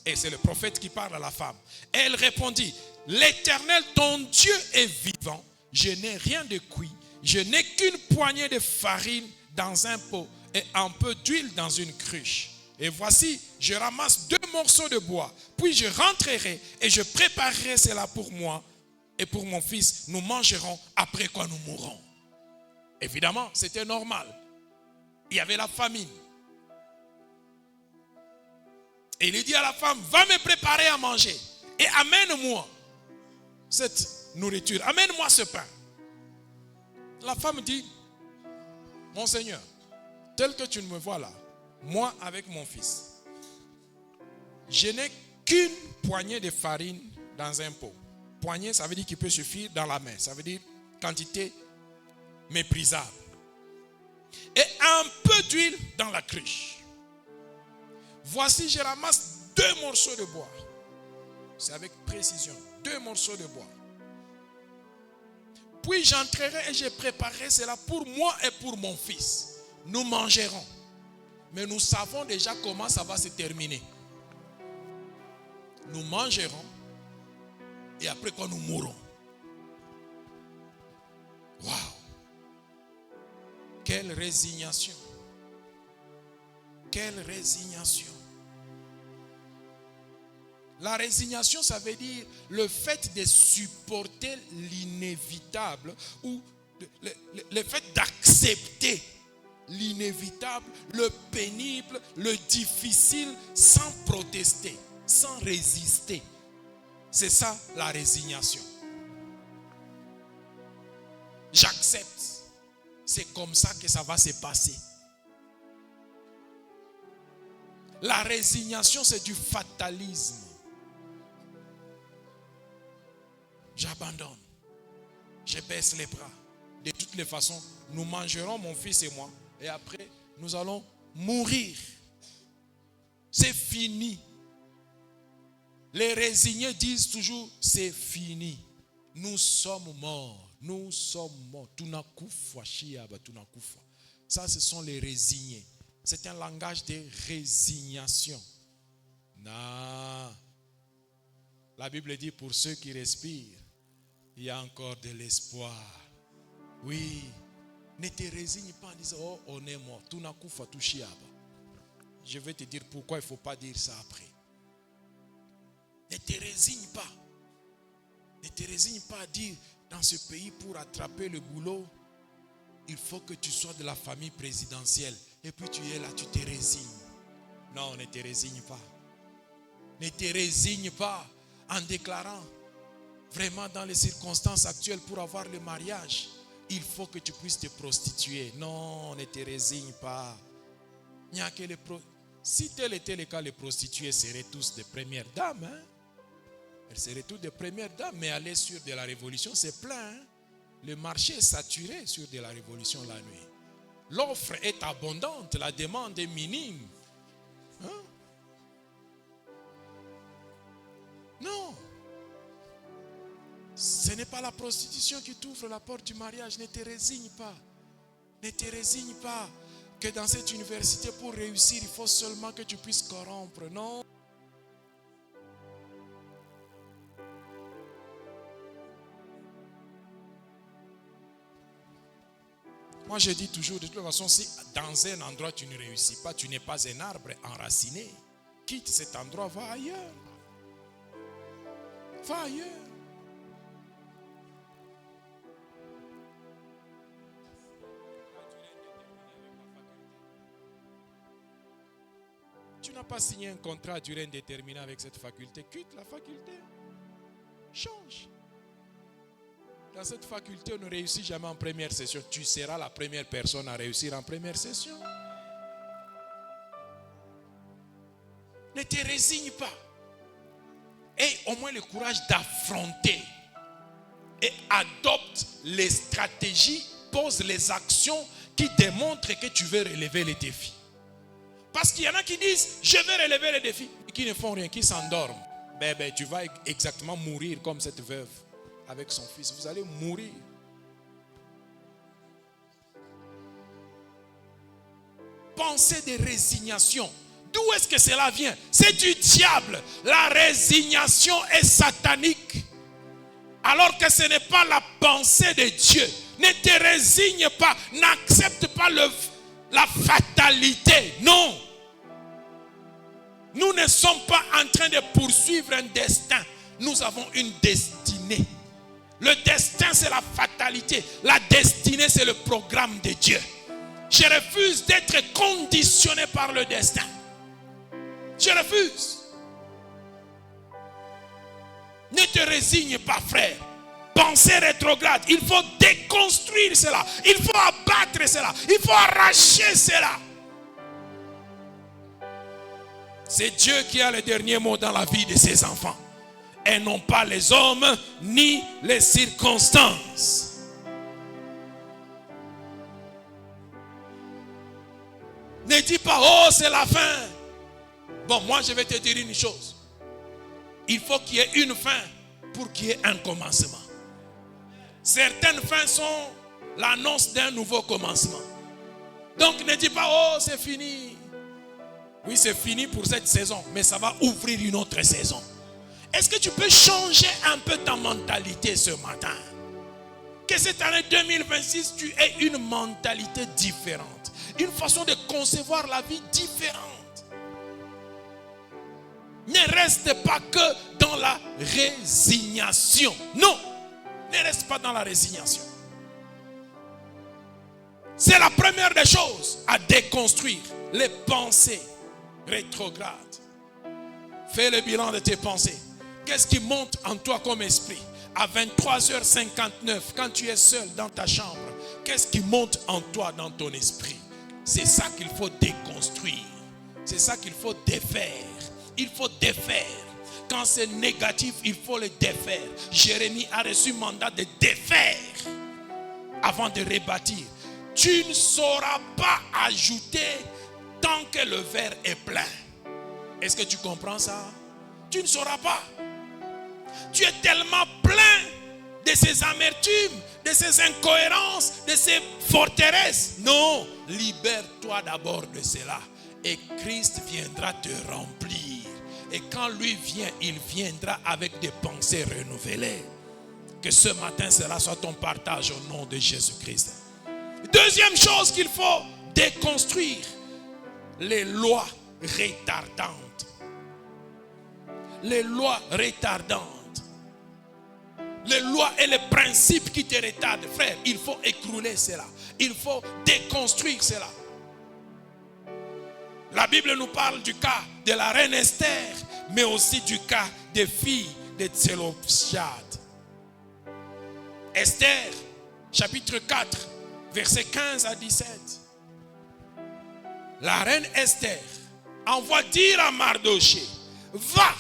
Et c'est le prophète qui parle à la femme. Et elle répondit, l'Éternel, ton Dieu est vivant. Je n'ai rien de cuit. Je n'ai qu'une poignée de farine dans un pot et un peu d'huile dans une cruche. Et voici, je ramasse 2 morceaux de bois. Puis je rentrerai et je préparerai cela pour moi et pour mon fils. Nous mangerons, après quoi nous mourrons. Évidemment, c'était normal. Il y avait la famine. Et il dit à la femme, va me préparer à manger et amène-moi cette nourriture. Amène-moi ce pain. La femme dit, mon Seigneur, tel que tu me vois là, moi avec mon fils, je n'ai qu'une poignée de farine dans un pot. Poignée, ça veut dire qu'il peut suffire dans la main. Ça veut dire quantité méprisable. Et un peu d'huile dans la cruche. Voici, je ramasse 2 morceaux de bois. C'est avec précision. 2 morceaux de bois. Puis j'entrerai et je préparerai cela pour moi et pour mon fils. Nous mangerons. Mais nous savons déjà comment ça va se terminer. Nous mangerons. Et après quoi nous mourrons. Waouh! Quelle résignation. Quelle résignation. La résignation, ça veut dire le fait de supporter l'inévitable ou le fait d'accepter l'inévitable, le pénible, le difficile, sans protester, sans résister. C'est ça la résignation. J'accepte. C'est comme ça que ça va se passer. La résignation, c'est du fatalisme. J'abandonne. Je baisse les bras. De toutes les façons, nous mangerons, mon fils et moi, et après, nous allons mourir. C'est fini. Les résignés disent toujours, c'est fini. Nous sommes morts. Nous sommes morts. Ça, ce sont les résignés. C'est un langage de résignation. Non. La Bible dit, pour ceux qui respirent, il y a encore de l'espoir. Oui. Ne te résigne pas en disant, oh, on est mort. Je vais te dire pourquoi il ne faut pas dire ça après. Ne te résigne pas. Ne te résigne pas à dire, dans ce pays, pour attraper le boulot, il faut que tu sois de la famille présidentielle. Et puis tu es là, tu te résignes. Non, ne te résigne pas. Ne te résigne pas en déclarant, vraiment dans les circonstances actuelles, pour avoir le mariage, il faut que tu puisses te prostituer. Non, ne te résigne pas. Il n'y a que les si tel était le cas, les prostituées seraient tous des premières dames. Hein? Elles seraient toutes des premières dames, mais aller sur de la révolution, c'est plein. Hein? Le marché est saturé sur de la révolution la nuit. L'offre est abondante, la demande est minime. Hein? Non. Ce n'est pas la prostitution qui t'ouvre la porte du mariage. Ne te résigne pas. Ne te résigne pas que dans cette université, pour réussir, il faut seulement que tu puisses corrompre. Non. Moi, je dis toujours, de toute façon, si dans un endroit tu ne réussis pas, tu n'es pas un arbre enraciné, quitte cet endroit, va ailleurs. Va ailleurs. Tu n'as pas signé un contrat à durée indéterminée avec cette faculté, quitte la faculté. Change. Dans cette faculté, on ne réussit jamais en première session. Tu seras la première personne à réussir en première session. Ne te résigne pas. Aie au moins le courage d'affronter. Et adopte les stratégies, pose les actions qui démontrent que tu veux relever les défis. Parce qu'il y en a qui disent, je vais relever les défis, et qui ne font rien, qui s'endorment. Ben, tu vas exactement mourir comme cette veuve avec son fils. Vous allez mourir. Pensée de résignation. D'où est-ce que cela vient? C'est du diable. La résignation est satanique. Alors que ce n'est pas la pensée de Dieu. Ne te résigne pas. N'accepte pas la fatalité. Non. Nous ne sommes pas en train de poursuivre un destin. Nous avons une destinée. Le destin, c'est la fatalité. La destinée, c'est le programme de Dieu. Je refuse d'être conditionné par le destin. Je refuse. Ne te résigne pas, frère. Pensée rétrograde. Il faut déconstruire cela. Il faut abattre cela. Il faut arracher cela. C'est Dieu qui a le dernier mot dans la vie de ses enfants. Et non pas les hommes ni les circonstances. Ne dis pas, oh c'est la fin. Bon, moi je vais te dire une chose. Il faut qu'il y ait une fin pour qu'il y ait un commencement. Certaines fins sont l'annonce d'un nouveau commencement. Donc ne dis pas, oh c'est fini. Oui, c'est fini pour cette saison, mais ça va ouvrir une autre saison. Est-ce que tu peux changer un peu ta mentalité ce matin? Que cette année 2026, tu aies une mentalité différente. Une façon de concevoir la vie différente. Ne reste pas que dans la résignation. Non, ne reste pas dans la résignation. C'est la première des choses à déconstruire. Les pensées rétrogrades. Fais le bilan de tes pensées. Qu'est-ce qui monte en toi comme esprit? À 23h59, quand tu es seul dans ta chambre, qu'est-ce qui monte en toi dans ton esprit? C'est ça qu'il faut déconstruire. C'est ça qu'il faut défaire. Il faut défaire. Quand c'est négatif, il faut le défaire. Jérémie a reçu mandat de défaire avant de rebâtir. Tu ne sauras pas ajouter tant que le verre est plein. Est-ce que tu comprends ça? Tu ne sauras pas. Tu es tellement plein de ces amertumes, de ces incohérences, de ces forteresses. Non, libère-toi d'abord de cela. Et Christ viendra te remplir. Et quand lui vient, il viendra avec des pensées renouvelées. Que ce matin, cela soit ton partage au nom de Jésus-Christ. Deuxième chose qu'il faut déconstruire, les lois retardantes. Les lois retardantes. Les lois et les principes qui te retardent, frère, il faut écrouler cela. Il faut déconstruire cela. La Bible nous parle du cas de la reine Esther, mais aussi du cas des filles de Tselophshad. Esther, chapitre 4, versets 15 à 17. La reine Esther envoie dire à Mardoché, va,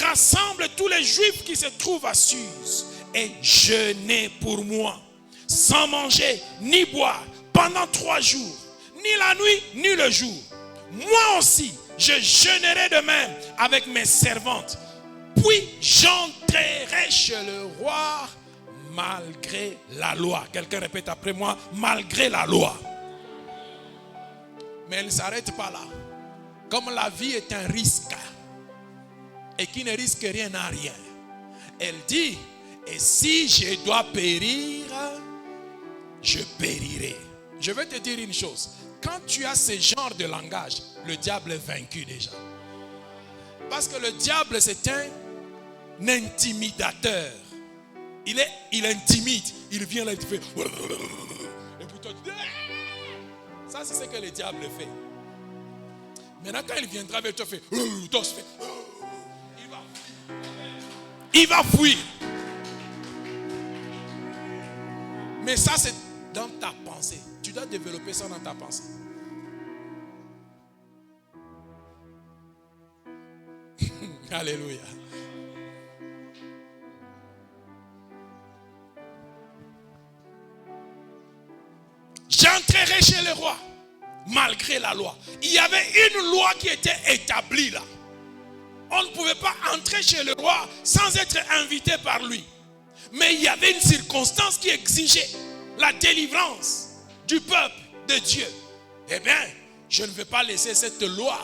rassemble tous les Juifs qui se trouvent à Suse et jeûnez pour moi, sans manger ni boire pendant 3 jours, ni la nuit ni le jour. Moi aussi, je jeûnerai de même avec mes servantes. Puis j'entrerai chez le roi malgré la loi. Quelqu'un répète après moi, malgré la loi. Mais elle ne s'arrête pas là. Comme la vie est un risque et qui ne risque rien n'a rien, elle dit, et si je dois périr, je périrai. Je vais te dire une chose. Quand tu as ce genre de langage, le diable est vaincu déjà. Parce que le diable, c'est un intimidateur. Il intimide. Il vient là et il fait. Et puis toi, tu dis. Ça, c'est ce que le diable fait. Maintenant, quand il viendra vers toi, il fait. Toi, tu fais. Il va fuir. Mais ça, c'est dans ta pensée. Tu dois développer ça dans ta pensée. Alléluia. J'entrerai chez le roi malgré la loi. Il y avait une loi qui était établie là. On ne pouvait pas entrer chez le roi sans être invité par lui. Mais il y avait une circonstance qui exigeait la délivrance du peuple de Dieu. Eh bien, je ne vais pas laisser cette loi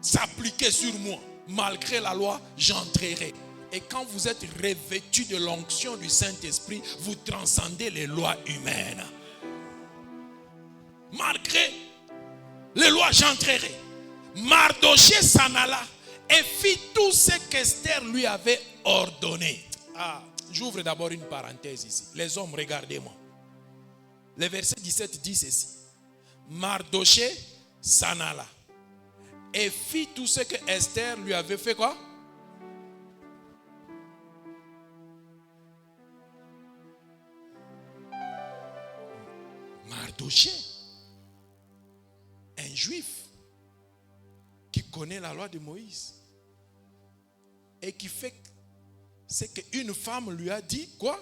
s'appliquer sur moi. Malgré la loi, j'entrerai. Et quand vous êtes revêtus de l'onction du Saint-Esprit, vous transcendez les lois humaines. Malgré les lois, j'entrerai. Mardoché s'en alla et fit tout ce qu'Esther lui avait ordonné. J'ouvre d'abord une parenthèse ici. Les hommes, regardez-moi. Le verset 17 dit ceci. Mardoché s'en alla et fit tout ce que Esther lui avait fait quoi? Mardoché, un juif qui connaît la loi de Moïse et qui fait ce qu'une femme lui a dit, quoi?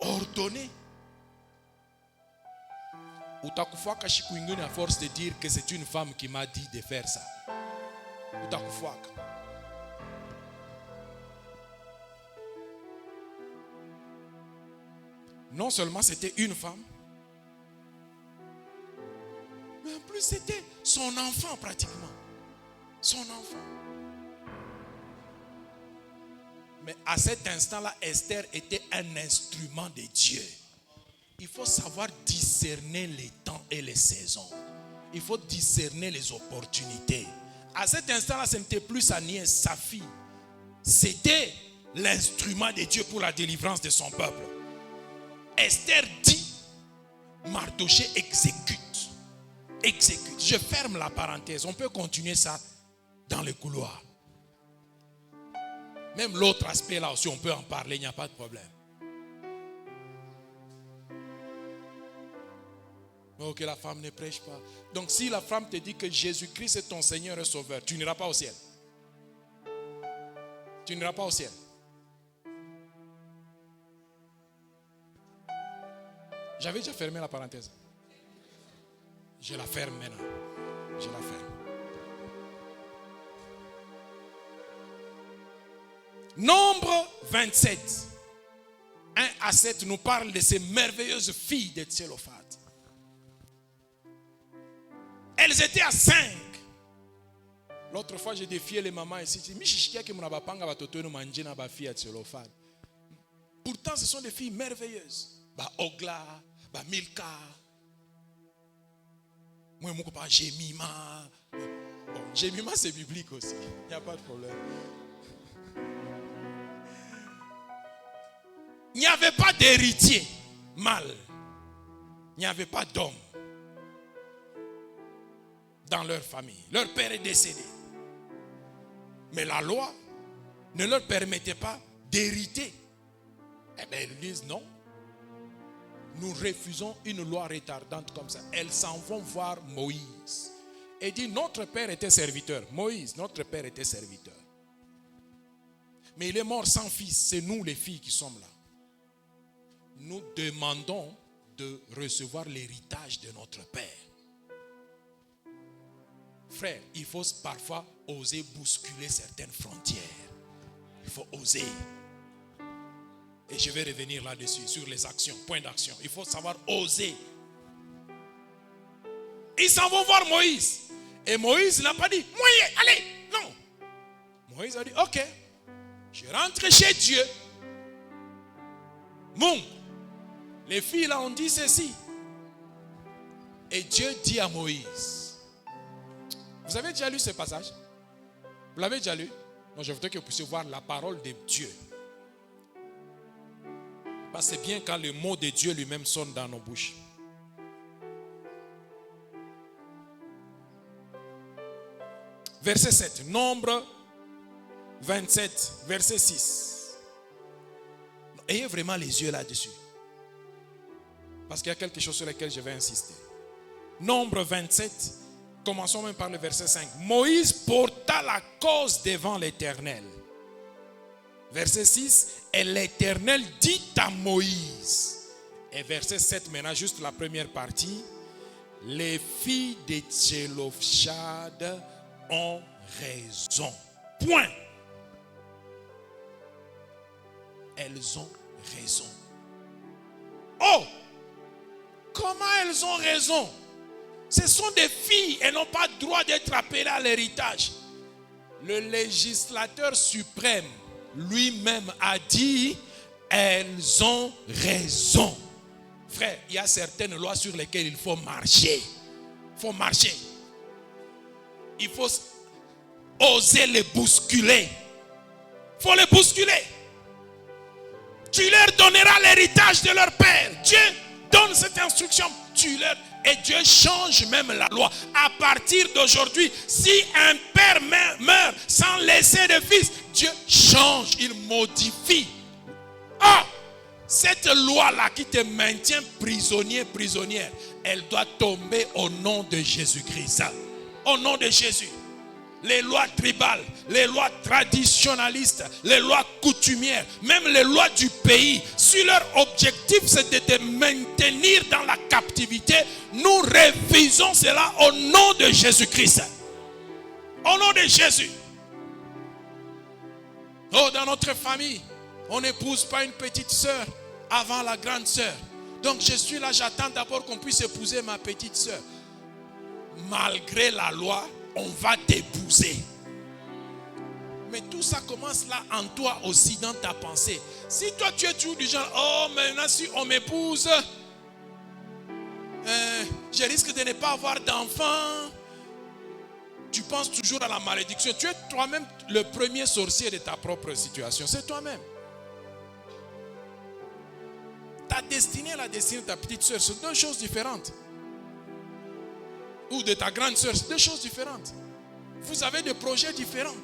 Ordonné. Utakufaka shikuinguni à force de dire que c'est une femme qui m'a dit de faire ça. Utakufaka. Non seulement c'était une femme, mais en plus c'était son enfant pratiquement. Son enfant. Mais à cet instant-là, Esther était un instrument de Dieu. Il faut savoir discerner les temps et les saisons. Il faut discerner les opportunités. À cet instant-là, ce n'était plus sa nièce, sa fille. C'était l'instrument de Dieu pour la délivrance de son peuple. Esther dit, Mardochée exécute. Exécute. Je ferme la parenthèse. On peut continuer ça dans le couloir. Même l'autre aspect là aussi, on peut en parler, il n'y a pas de problème. Oh, que la femme ne prêche pas. Donc si la femme te dit que Jésus-Christ est ton Seigneur et Sauveur, tu n'iras pas au ciel. Tu n'iras pas au ciel. J'avais déjà fermé la parenthèse. Je la ferme maintenant. Je la ferme. Nombre 27, 1 à 7 nous parle de ces merveilleuses filles de Tselophate. Elles étaient à 5. L'autre fois, j'ai défié les mamans ici. Pourtant, ce sont des filles merveilleuses. Ogla, Milka, Jemima. Bon, Jemima, c'est biblique aussi. Il n'y a pas de problème. Il n'y avait pas d'héritier mâle. Il n'y avait pas d'homme dans leur famille. Leur père est décédé. Mais la loi ne leur permettait pas d'hériter. Eh bien, ils disent non. Nous refusons une loi retardante comme ça. Elles s'en vont voir Moïse. Et dit, notre père était serviteur. Moïse, notre père était serviteur. Mais il est mort sans fils. C'est nous les filles qui sommes là. Nous demandons de recevoir l'héritage de notre père. Frère, il faut parfois oser bousculer certaines frontières. Il faut oser. Et je vais revenir là-dessus, sur les actions, point d'action. Il faut savoir oser. Ils s'en vont voir Moïse. Et Moïse n'a pas dit, moyen, allez, non. Moïse a dit, ok, je rentre chez Dieu. Mon, les filles là ont dit ceci. Et Dieu dit à Moïse, vous avez déjà lu ce passage? Vous l'avez déjà lu? Non, je voudrais que vous puissiez voir la parole de Dieu. Parce que c'est bien quand le mot de Dieu lui-même sonne dans nos bouches. Verset 7. Nombre 27, verset 6. Ayez vraiment les yeux là-dessus. Parce qu'il y a quelque chose sur lequel je vais insister. Nombre 27, commençons même par le verset 5. Moïse porta la cause devant l'Éternel. Verset 6, et l'Éternel dit à Moïse. Et verset 7, maintenant juste la première partie. Les filles de Tselophshad ont raison. Point. Elles ont raison. Oh! Comment elles ont raison? Ce sont des filles, elles n'ont pas le droit d'être appelées à l'héritage. Le législateur suprême lui-même a dit, elles ont raison. Frère, il y a certaines lois sur lesquelles il faut marcher. Il faut marcher. Il faut oser les bousculer. Il faut les bousculer. Tu leur donneras l'héritage de leur père. Dieu donne cette instruction. Et Dieu change même la loi. À partir d'aujourd'hui, si un père meurt sans laisser de fils, Dieu change, il modifie. Ah, cette loi-là qui te maintient prisonnier, prisonnière, elle doit tomber au nom de Jésus-Christ. Au nom de Jésus. Les lois tribales, les lois traditionnalistes, les lois coutumières, même les lois du pays, si leur objectif c'est de te maintenir dans la captivité, nous refusons cela au nom de Jésus-Christ. Au nom de Jésus. Oh, dans notre famille, on n'épouse pas une petite sœur avant la grande sœur. Donc je suis là, j'attends d'abord qu'on puisse épouser ma petite sœur. Malgré la loi, on va t'épouser. Mais tout ça commence là en toi aussi, dans ta pensée. Si toi tu es toujours du genre, oh maintenant si on m'épouse, je risque de ne pas avoir d'enfant. Tu penses toujours à la malédiction. Tu es toi-même le premier sorcier de ta propre situation. C'est toi-même. Ta destinée et la destinée de ta petite soeur, c'est deux choses différentes. Ou de ta grande soeur, c'est deux choses différentes. Vous avez des projets différents.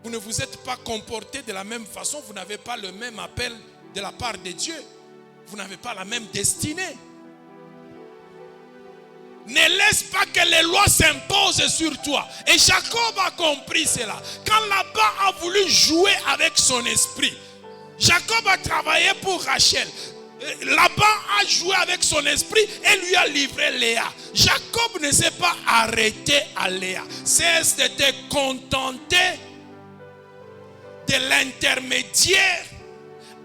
Vous ne vous êtes pas comporté de la même façon. Vous n'avez pas le même appel de la part de Dieu. Vous n'avez pas la même destinée. Ne laisse pas que les lois s'imposent sur toi. Et Jacob a compris cela. Quand Laban a voulu jouer avec son esprit, Jacob a travaillé pour Rachel. Laban a joué avec son esprit et lui a livré Léa. Jacob ne s'est pas arrêté à Léa. Cesse de te contenter de l'intermédiaire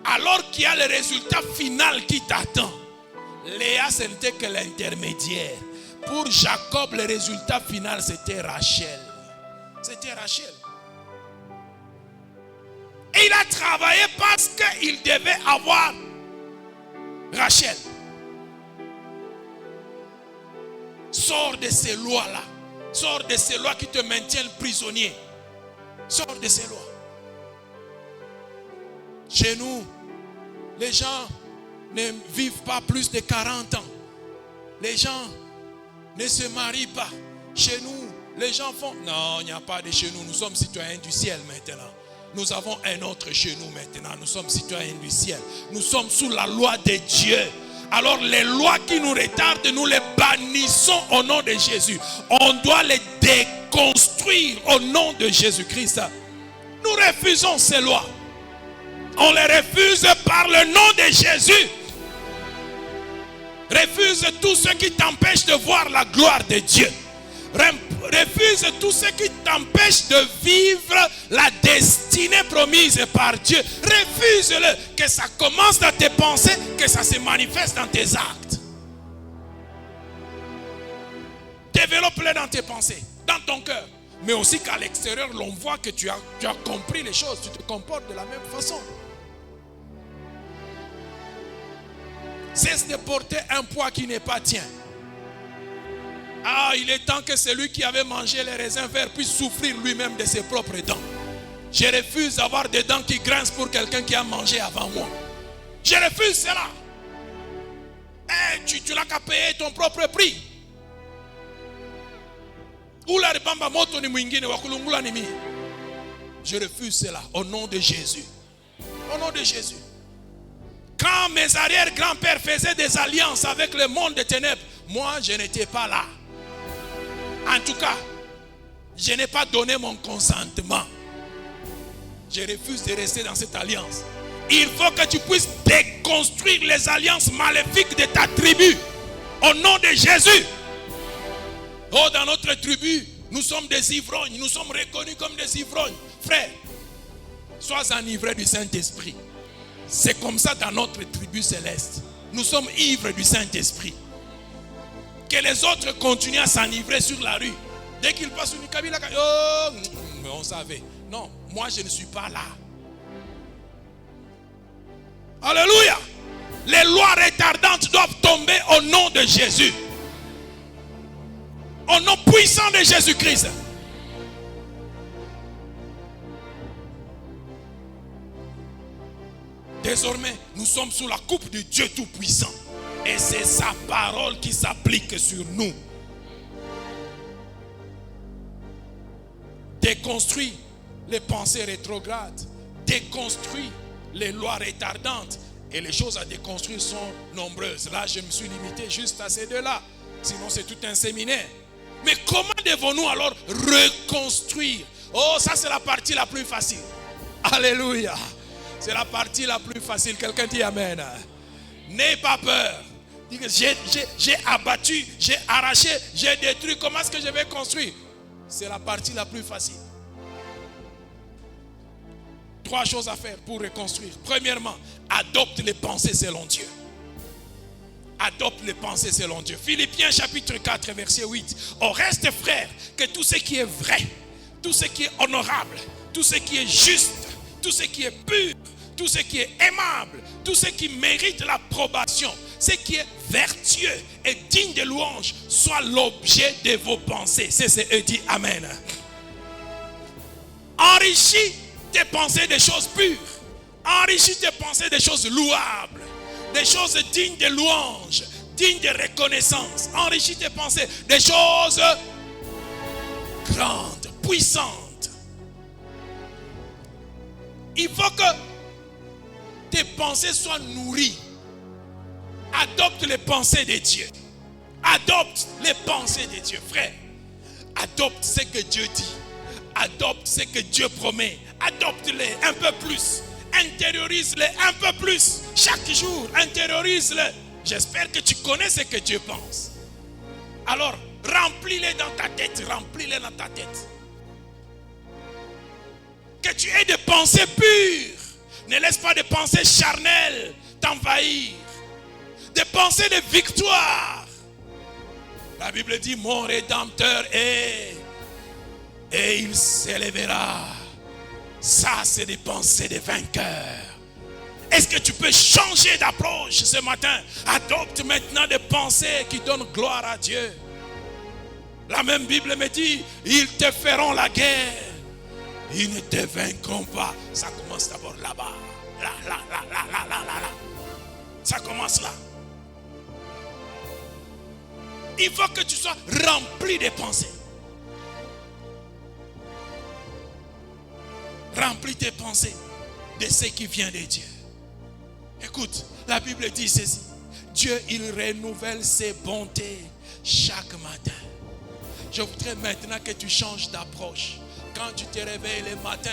alors qu'il y a le résultat final qui t'attend. Léa, ce n'était que l'intermédiaire. Pour Jacob, le résultat final, c'était Rachel. C'était Rachel. Et il a travaillé parce qu'il devait avoir Rachel. Sors de ces lois-là. Sors de ces lois qui te maintiennent prisonnier. Sors de ces lois. Chez nous, les gens ne vivent pas plus de 40 ans. Les gens ne se marient pas. Chez nous, les gens font... Non, il n'y a pas de chez nous. Nous sommes citoyens du ciel maintenant. Nous avons un autre chez nous maintenant. Nous sommes citoyens du ciel. Nous sommes sous la loi de Dieu. Alors les lois qui nous retardent, nous les bannissons au nom de Jésus. On doit les déconstruire au nom de Jésus-Christ. Nous refusons ces lois. On les refuse par le nom de Jésus. Refuse tout ce qui t'empêche de voir la gloire de Dieu. Refuse tout ce qui t'empêche de vivre la destinée promise par Dieu. Refuse-le. Que ça commence dans tes pensées, que ça se manifeste dans tes actes. Développe-le dans tes pensées, dans ton cœur. Mais aussi qu'à l'extérieur, l'on voit que tu as compris les choses. Tu te comportes de la même façon. Cesse de porter un poids qui n'est pas tien. Ah, il est temps que celui qui avait mangé les raisins verts puisse souffrir lui-même de ses propres dents. Je refuse d'avoir des dents qui grincent pour quelqu'un qui a mangé avant moi. Je refuse cela. Tu n'as qu'à payer ton propre prix. Je refuse cela au nom de Jésus. Au nom de Jésus. Quand mes arrière-grands-pères faisaient des alliances avec le monde des ténèbres, moi je n'étais pas là. En tout cas, je n'ai pas donné mon consentement. Je refuse de rester dans cette alliance. Il faut que tu puisses déconstruire les alliances maléfiques de ta tribu. Au nom de Jésus. Oh, dans notre tribu, nous sommes des ivrognes. Nous sommes reconnus comme des ivrognes. Frère, sois enivré du Saint-Esprit. C'est comme ça dans notre tribu céleste. Nous sommes ivres du Saint-Esprit. Que les autres continuent à s'enivrer sur la rue. Dès qu'ils passent une cabine, oh, mais on savait. Non, moi je ne suis pas là. Alléluia. Les lois retardantes doivent tomber au nom de Jésus. Au nom puissant de Jésus-Christ. Désormais, nous sommes sous la coupe de Dieu Tout-Puissant. Et c'est sa parole qui s'applique sur nous. Déconstruis les pensées rétrogrades. Déconstruis les lois retardantes. Et les choses à déconstruire sont nombreuses. Là, je me suis limité juste à ces deux-là. Sinon, c'est tout un séminaire. Mais comment devons-nous alors reconstruire? Oh, ça c'est la partie la plus facile. Alléluia. C'est la partie la plus facile. Quelqu'un dit Amen. N'aie pas peur. J'ai abattu, j'ai arraché, j'ai détruit. Comment est-ce que je vais construire? C'est la partie la plus facile. 3 choses à faire pour reconstruire. Premièrement, adopte les pensées selon Dieu. Adopte les pensées selon Dieu. Philippiens chapitre 4 verset 8. Au reste, frères, que tout ce qui est vrai, tout ce qui est honorable, tout ce qui est juste, tout ce qui est pur, tout ce qui est aimable, tout ce qui mérite l'approbation, ce qui est vertueux et digne de louange, soit l'objet de vos pensées. C'est eux dit Amen. Enrichis tes pensées des choses pures, Enrichis tes pensées des choses louables, des choses dignes de louange, dignes de reconnaissance. Enrichis tes pensées des choses grandes, puissantes. Il faut que tes pensées soient nourries. Adopte les pensées de Dieu. Adopte les pensées de Dieu, frère. Adopte ce que Dieu dit. Adopte ce que Dieu promet. Adopte-les un peu plus. Intériorise-les un peu plus. Chaque jour, intériorise-les. J'espère que tu connais ce que Dieu pense. Alors, remplis-les dans ta tête. Remplis-les dans ta tête. Que tu aies des pensées pures. Ne laisse pas des pensées charnelles t'envahir. Des pensées de victoire. La Bible dit, mon Rédempteur est, et il s'élèvera. Ça, c'est des pensées de vainqueurs. Est-ce que tu peux changer d'approche ce matin? Adopte maintenant des pensées qui donnent gloire à Dieu. La même Bible me dit, ils te feront la guerre. Ils ne te vaincront pas. Ça commence d'abord là-bas. Là. Ça commence là. Il faut que tu sois rempli de pensées. Remplis tes pensées de ce qui vient de Dieu. Écoute, la Bible dit ceci. Dieu, il renouvelle ses bontés chaque matin. Je voudrais maintenant que tu changes d'approche. Quand tu te réveilles le matin,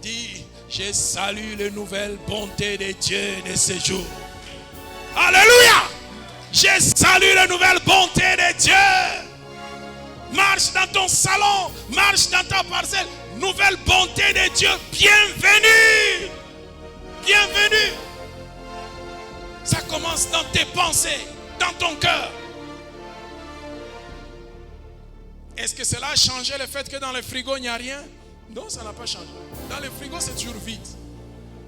dis, je salue les nouvelles bontés de Dieu de ce jour. Alléluia! Je salue les nouvelles bontés de Dieu. Marche dans ton salon, marche dans ta parcelle. Nouvelle bonté de Dieu, bienvenue. Bienvenue. Ça commence dans tes pensées, dans ton cœur. Est-ce que cela a changé le fait que dans le frigo il n'y a rien? Non, ça n'a pas changé. Dans le frigo c'est toujours vide.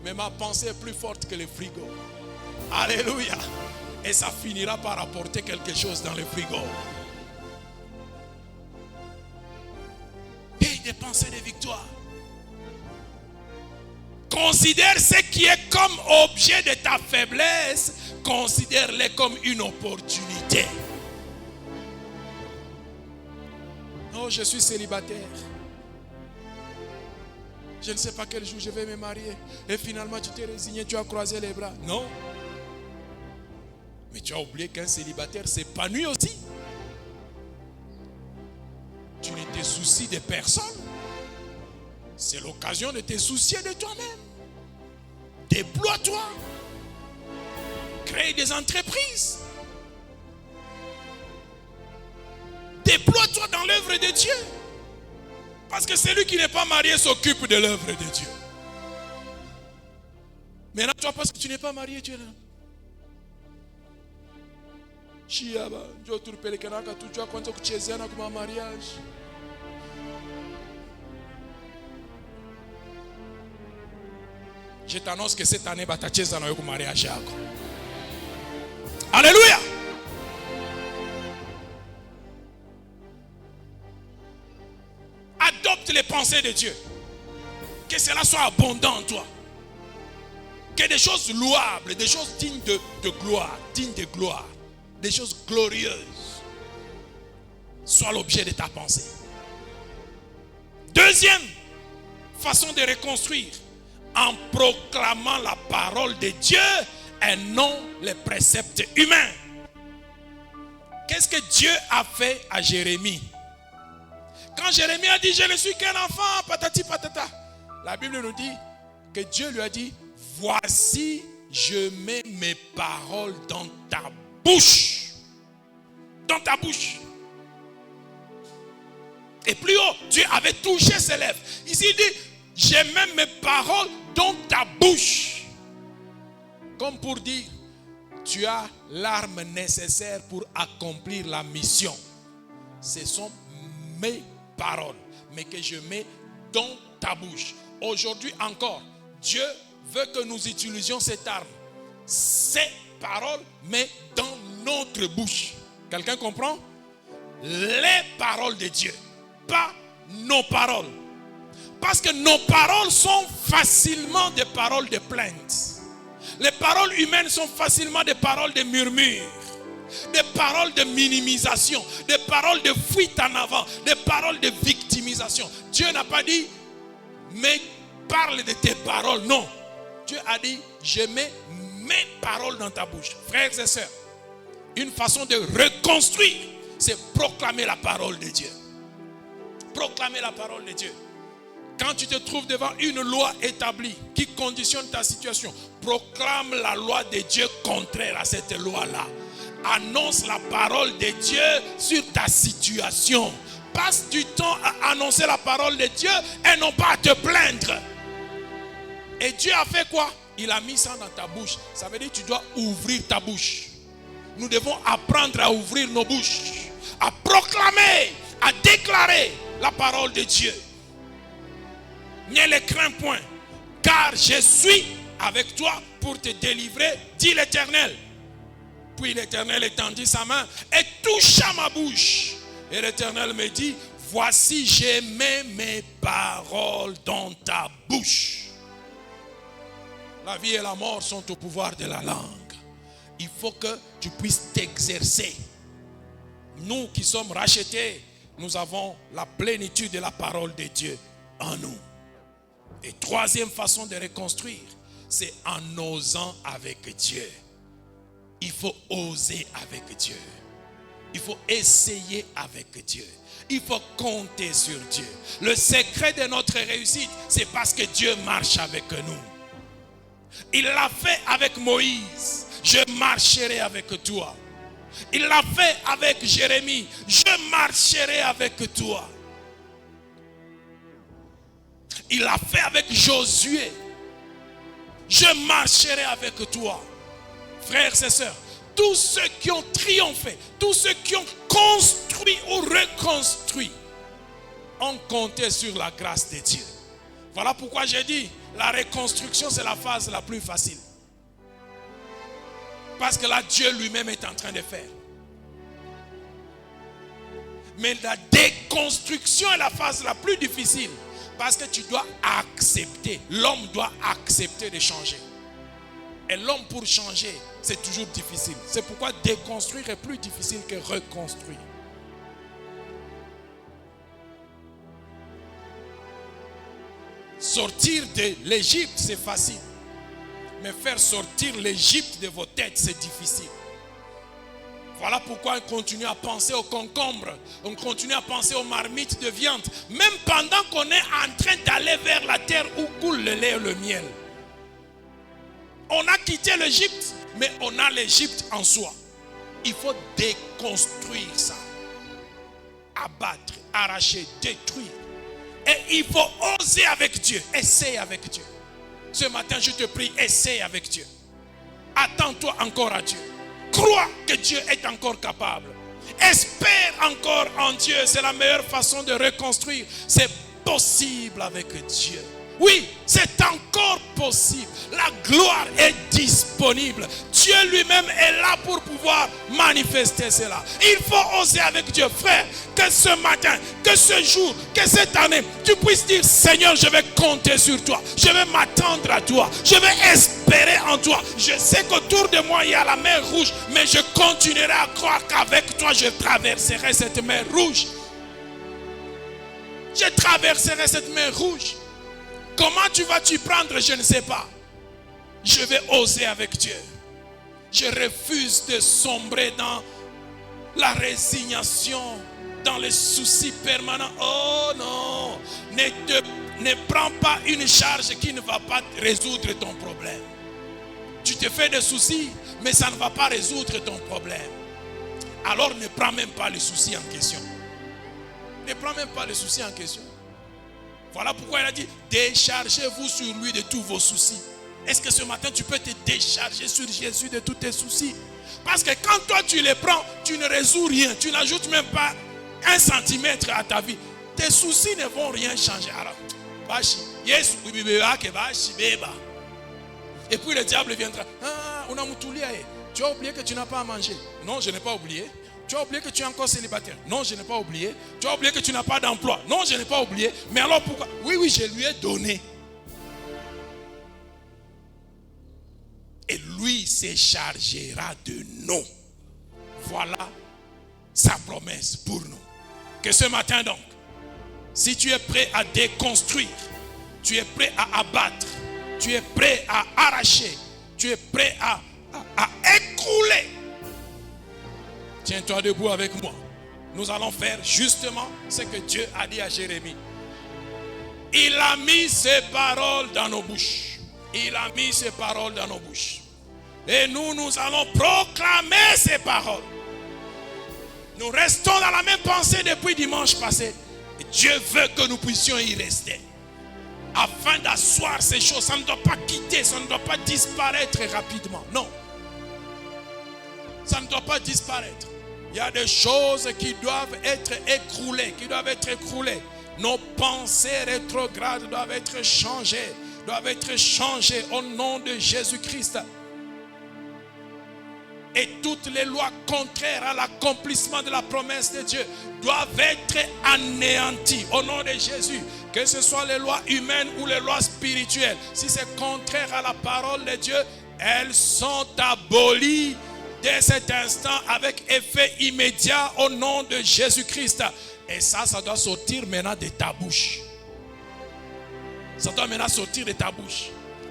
Mais ma pensée est plus forte que le frigo. Alléluia. Et ça finira par apporter quelque chose dans le frigo. Et des pensées de victoire. Considère ce qui est comme objet de ta faiblesse. Considère-les comme une opportunité. Oh, je suis célibataire. Je ne sais pas quel jour je vais me marier. Et finalement, tu t'es résigné, tu as croisé les bras. Non. Mais tu as oublié qu'un célibataire s'épanouit aussi. Tu ne te soucies de personne. C'est l'occasion de te soucier de toi-même. Déploie-toi. Crée des entreprises. Déploie-toi dans l'œuvre de Dieu. Parce que celui qui n'est pas marié s'occupe de l'œuvre de Dieu. Maintenant, toi, parce que tu n'es pas marié, tu es là. Je t'annonce que cette année, batacheza na yo mariage yako. Alléluia. Adopte les pensées de Dieu. Que cela soit abondant en toi. Que des choses louables, des choses dignes de gloire, des choses glorieuses soient l'objet de ta pensée. Deuxième façon de reconstruire, en proclamant la parole de Dieu et non les préceptes humains. Qu'est-ce que Dieu a fait à Jérémie? Quand Jérémie a dit, je ne suis qu'un enfant, patati patata. La Bible nous dit que Dieu lui a dit, voici, je mets mes paroles dans ta bouche. Dans ta bouche. Et plus haut, Dieu avait touché ses lèvres. Ici, il dit, je mets mes paroles dans ta bouche. Comme pour dire, tu as l'arme nécessaire pour accomplir la mission. Ce sont mes paroles, mais que je mets dans ta bouche. Aujourd'hui encore, Dieu veut que nous utilisions cette arme, ces paroles, mais dans notre bouche. Quelqu'un comprend? Les paroles de Dieu, pas nos paroles. Parce que nos paroles sont facilement des paroles de plainte. Les paroles humaines sont facilement des paroles de murmure, des paroles de minimisation, des paroles de fuite en avant, des paroles de victimisation. Dieu n'a pas dit, mais parle de tes paroles. Non. Dieu a dit, je mets mes paroles dans ta bouche. Frères et sœurs, une façon de reconstruire, c'est proclamer la parole de Dieu. Proclamer la parole de Dieu. Quand tu te trouves devant une loi établie qui conditionne ta situation, proclame la loi de Dieu contraire à cette loi-là. Annonce la parole de Dieu sur ta situation. Passe du temps à annoncer la parole de Dieu et non pas à te plaindre. Et Dieu a fait quoi? Il a mis ça dans ta bouche. Ça veut dire que tu dois ouvrir ta bouche. Nous devons apprendre à ouvrir nos bouches, à proclamer, à déclarer la parole de Dieu. Ne les crains point, car je suis avec toi pour te délivrer, dit l'Éternel. Puis l'Éternel étendit sa main et toucha ma bouche. Et l'Éternel me dit, voici, j'ai mis mes paroles dans ta bouche. La vie et la mort sont au pouvoir de la langue. Il faut que tu puisses t'exercer. Nous qui sommes rachetés, nous avons la plénitude de la parole de Dieu en nous. Et troisième façon de reconstruire, c'est en osant avec Dieu. Il faut oser avec Dieu. Il faut essayer avec Dieu. Il faut compter sur Dieu. Le secret de notre réussite, c'est parce que Dieu marche avec nous. Il l'a fait avec Moïse. Je marcherai avec toi. Il l'a fait avec Jérémie. Je marcherai avec toi. Il l'a fait avec Josué. Je marcherai avec toi. Frères et sœurs, tous ceux qui ont triomphé, tous ceux qui ont construit ou reconstruit, ont compté sur la grâce de Dieu. Voilà pourquoi j'ai dit, la reconstruction c'est la phase la plus facile. Parce que là, Dieu lui-même est en train de faire. Mais la déconstruction est la phase la plus difficile. Parce que tu dois accepter. L'homme doit accepter de changer. Et l'homme pour changer, c'est toujours difficile. C'est pourquoi déconstruire est plus difficile que reconstruire. Sortir de l'Égypte, c'est facile. Mais faire sortir l'Égypte de vos têtes, c'est difficile. Voilà pourquoi on continue à penser aux concombres, on continue à penser aux marmites de viande, même pendant qu'on est en train d'aller vers la terre où coule le lait et le miel. On a quitté l'Égypte, mais on a l'Égypte en soi. Il faut déconstruire ça. Abattre, arracher, détruire. Et il faut oser avec Dieu, essayer avec Dieu. Ce matin, je te prie, essaye avec Dieu. Attends-toi encore à Dieu. Crois que Dieu est encore capable. Espère encore en Dieu. C'est la meilleure façon de reconstruire. C'est possible avec Dieu. Oui, c'est encore possible. La gloire est disponible. Dieu lui-même est là pour pouvoir manifester cela. Il faut oser avec Dieu. Frère, que ce matin, que ce jour, que cette année, tu puisses dire, Seigneur, je vais compter sur toi. Je vais m'attendre à toi. Je vais espérer en toi. Je sais qu'autour de moi, il y a la mer rouge, mais je continuerai à croire qu'avec toi, je traverserai cette mer rouge. Je traverserai cette mer rouge. Comment tu vas t'y prendre, je ne sais pas. Je vais oser avec Dieu. Je refuse de sombrer dans la résignation, dans les soucis permanents. Oh non, ne prends pas une charge qui ne va pas résoudre ton problème. Tu te fais des soucis, mais ça ne va pas résoudre ton problème. Alors ne prends même pas les soucis en question. Ne prends même pas les soucis en question. Voilà pourquoi il a dit, déchargez-vous sur lui de tous vos soucis. Est-ce que ce matin tu peux te décharger sur Jésus de tous tes soucis? Parce que quand toi tu les prends, tu ne résous rien. Tu n'ajoutes même pas 1 centimètre à ta vie. Tes soucis ne vont rien changer. Alors, et puis le diable viendra. Ah, on a moutoulia. Tu as oublié que tu n'as pas à manger. Non, je n'ai pas oublié. Tu as oublié que tu es encore célibataire? Non, je n'ai pas oublié. Tu as oublié que tu n'as pas d'emploi? Non, je n'ai pas oublié. Mais alors pourquoi? Oui, je lui ai donné. Et lui se chargera de nous. Voilà sa promesse pour nous. Que ce matin donc, si tu es prêt à déconstruire, tu es prêt à abattre, tu es prêt à arracher, tu es prêt à écrouler, tiens-toi debout avec moi. Nous allons faire justement ce que Dieu a dit à Jérémie. Il a mis ses paroles dans nos bouches. Il a mis ses paroles dans nos bouches. Et nous allons proclamer ces paroles. Nous restons dans la même pensée depuis dimanche passé. Et Dieu veut que nous puissions y rester. Afin d'asseoir ces choses, ça ne doit pas quitter, ça ne doit pas disparaître rapidement. Non. Ça ne doit pas disparaître. Il y a des choses qui doivent être écroulées, Nos pensées rétrogrades doivent être changées au nom de Jésus-Christ. Et toutes les lois contraires à l'accomplissement de la promesse de Dieu doivent être anéanties au nom de Jésus. Que ce soit les lois humaines ou les lois spirituelles. Si c'est contraire à la parole de Dieu, elles sont abolies dès cet instant avec effet immédiat au nom de Jésus-Christ. Et ça doit sortir maintenant de ta bouche. Ça doit maintenant sortir de ta bouche.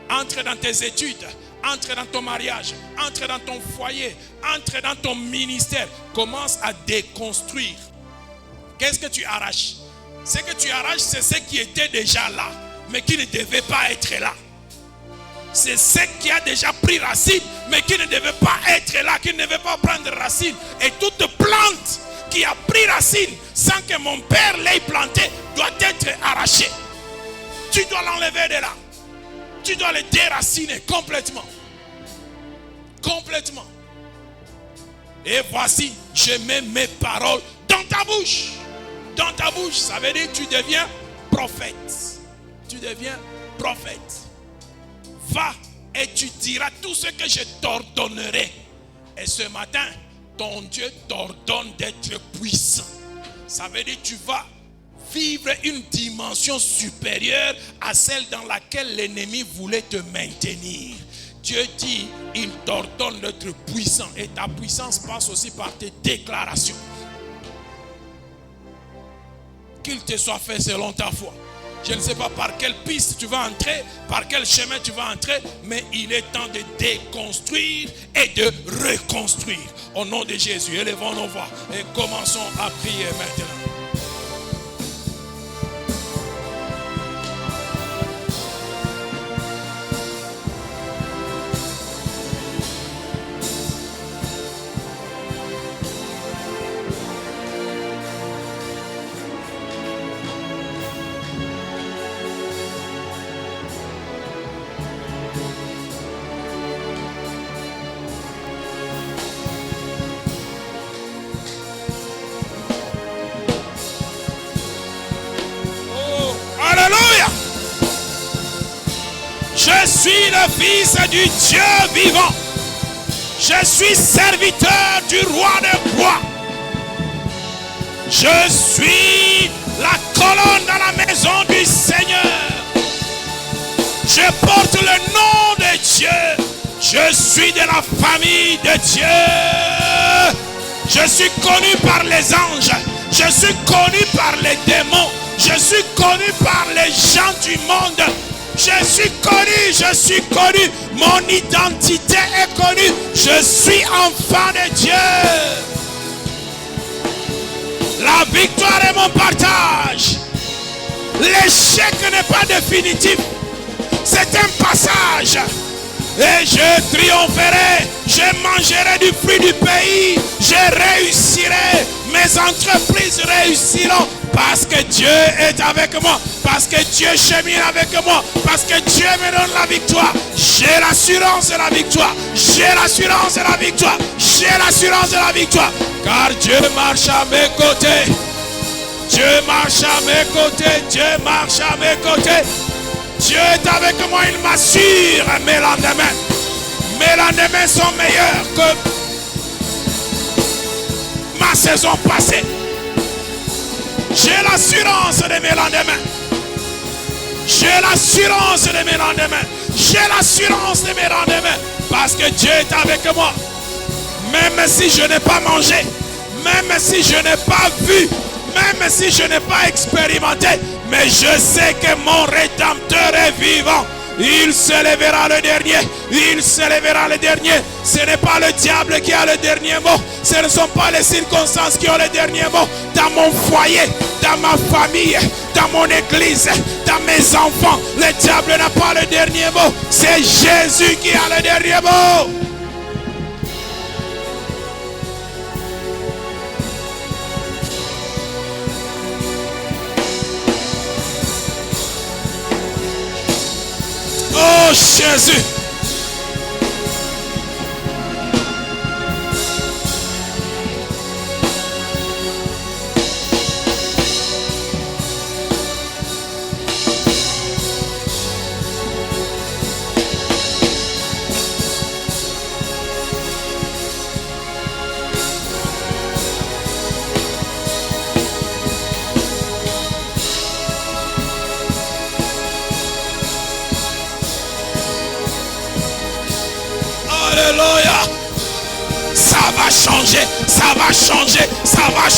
Entre dans tes études, entre dans ton mariage, entre dans ton foyer, entre dans ton ministère. Commence à déconstruire. Qu'est-ce que tu arraches? Ce que tu arraches, c'est ce qui était déjà là, mais qui ne devait pas être là. C'est ce qui a déjà pris racine, mais qui ne devait pas être là, qui ne devait pas prendre racine. Et toute plante qui a pris racine sans que mon père l'ait plantée doit être arrachée. Tu dois l'enlever de là. Tu dois le déraciner complètement. Complètement. Et voici, je mets mes paroles dans ta bouche. Dans ta bouche, ça veut dire que tu deviens prophète. Tu deviens prophète. Va et tu diras tout ce que je t'ordonnerai. Et ce matin, ton Dieu t'ordonne d'être puissant. Ça veut dire que tu vas vivre une dimension supérieure à celle dans laquelle l'ennemi voulait te maintenir. Dieu dit, il t'ordonne d'être puissant. Et ta puissance passe aussi par tes déclarations. Qu'il te soit fait selon ta foi. Je ne sais pas par quelle piste tu vas entrer, par quel chemin tu vas entrer, mais il est temps de déconstruire et de reconstruire. Au nom de Jésus, élevons nos voix et commençons à prier maintenant. Je suis le fils du Dieu vivant. Je suis serviteur du roi des rois. Je suis la colonne dans la maison du Seigneur. Je porte le nom de Dieu. Je suis de la famille de Dieu. Je suis connu par les anges. Je suis connu par les démons. Je suis connu par les gens du monde. Je suis connu, mon identité est connue, je suis enfant de Dieu. La victoire est mon partage. L'échec n'est pas définitif, c'est un passage. Et je triompherai, je mangerai du fruit du pays, je réussirai, mes entreprises réussiront. Parce que Dieu est avec moi. Parce que Dieu chemine avec moi. Parce que Dieu me donne la victoire. J'ai l'assurance de la victoire. J'ai l'assurance de la victoire. J'ai l'assurance de la victoire. Car Dieu marche à mes côtés. Dieu marche à mes côtés. Dieu marche à mes côtés. Dieu est avec moi. Il m'assure mes lendemains. Mes lendemains sont meilleurs que ma la saison passée. J'ai l'assurance de mes lendemains. J'ai l'assurance de mes lendemains. J'ai l'assurance de mes lendemains. Parce que Dieu est avec moi. Même si je n'ai pas mangé, même si je n'ai pas vu, même si je n'ai pas expérimenté, mais je sais que mon Rédempteur est vivant. Il se lèvera le dernier. Il se lèvera le dernier. Ce n'est pas le diable qui a le dernier mot. Ce ne sont pas les circonstances qui ont le dernier mot. Dans mon foyer, dans ma famille, dans mon église, dans mes enfants, le diable n'a pas le dernier mot. C'est Jésus qui a le dernier mot. Oh Jésus. Alléluia. Ça va changer, ça va changer, ça va changer.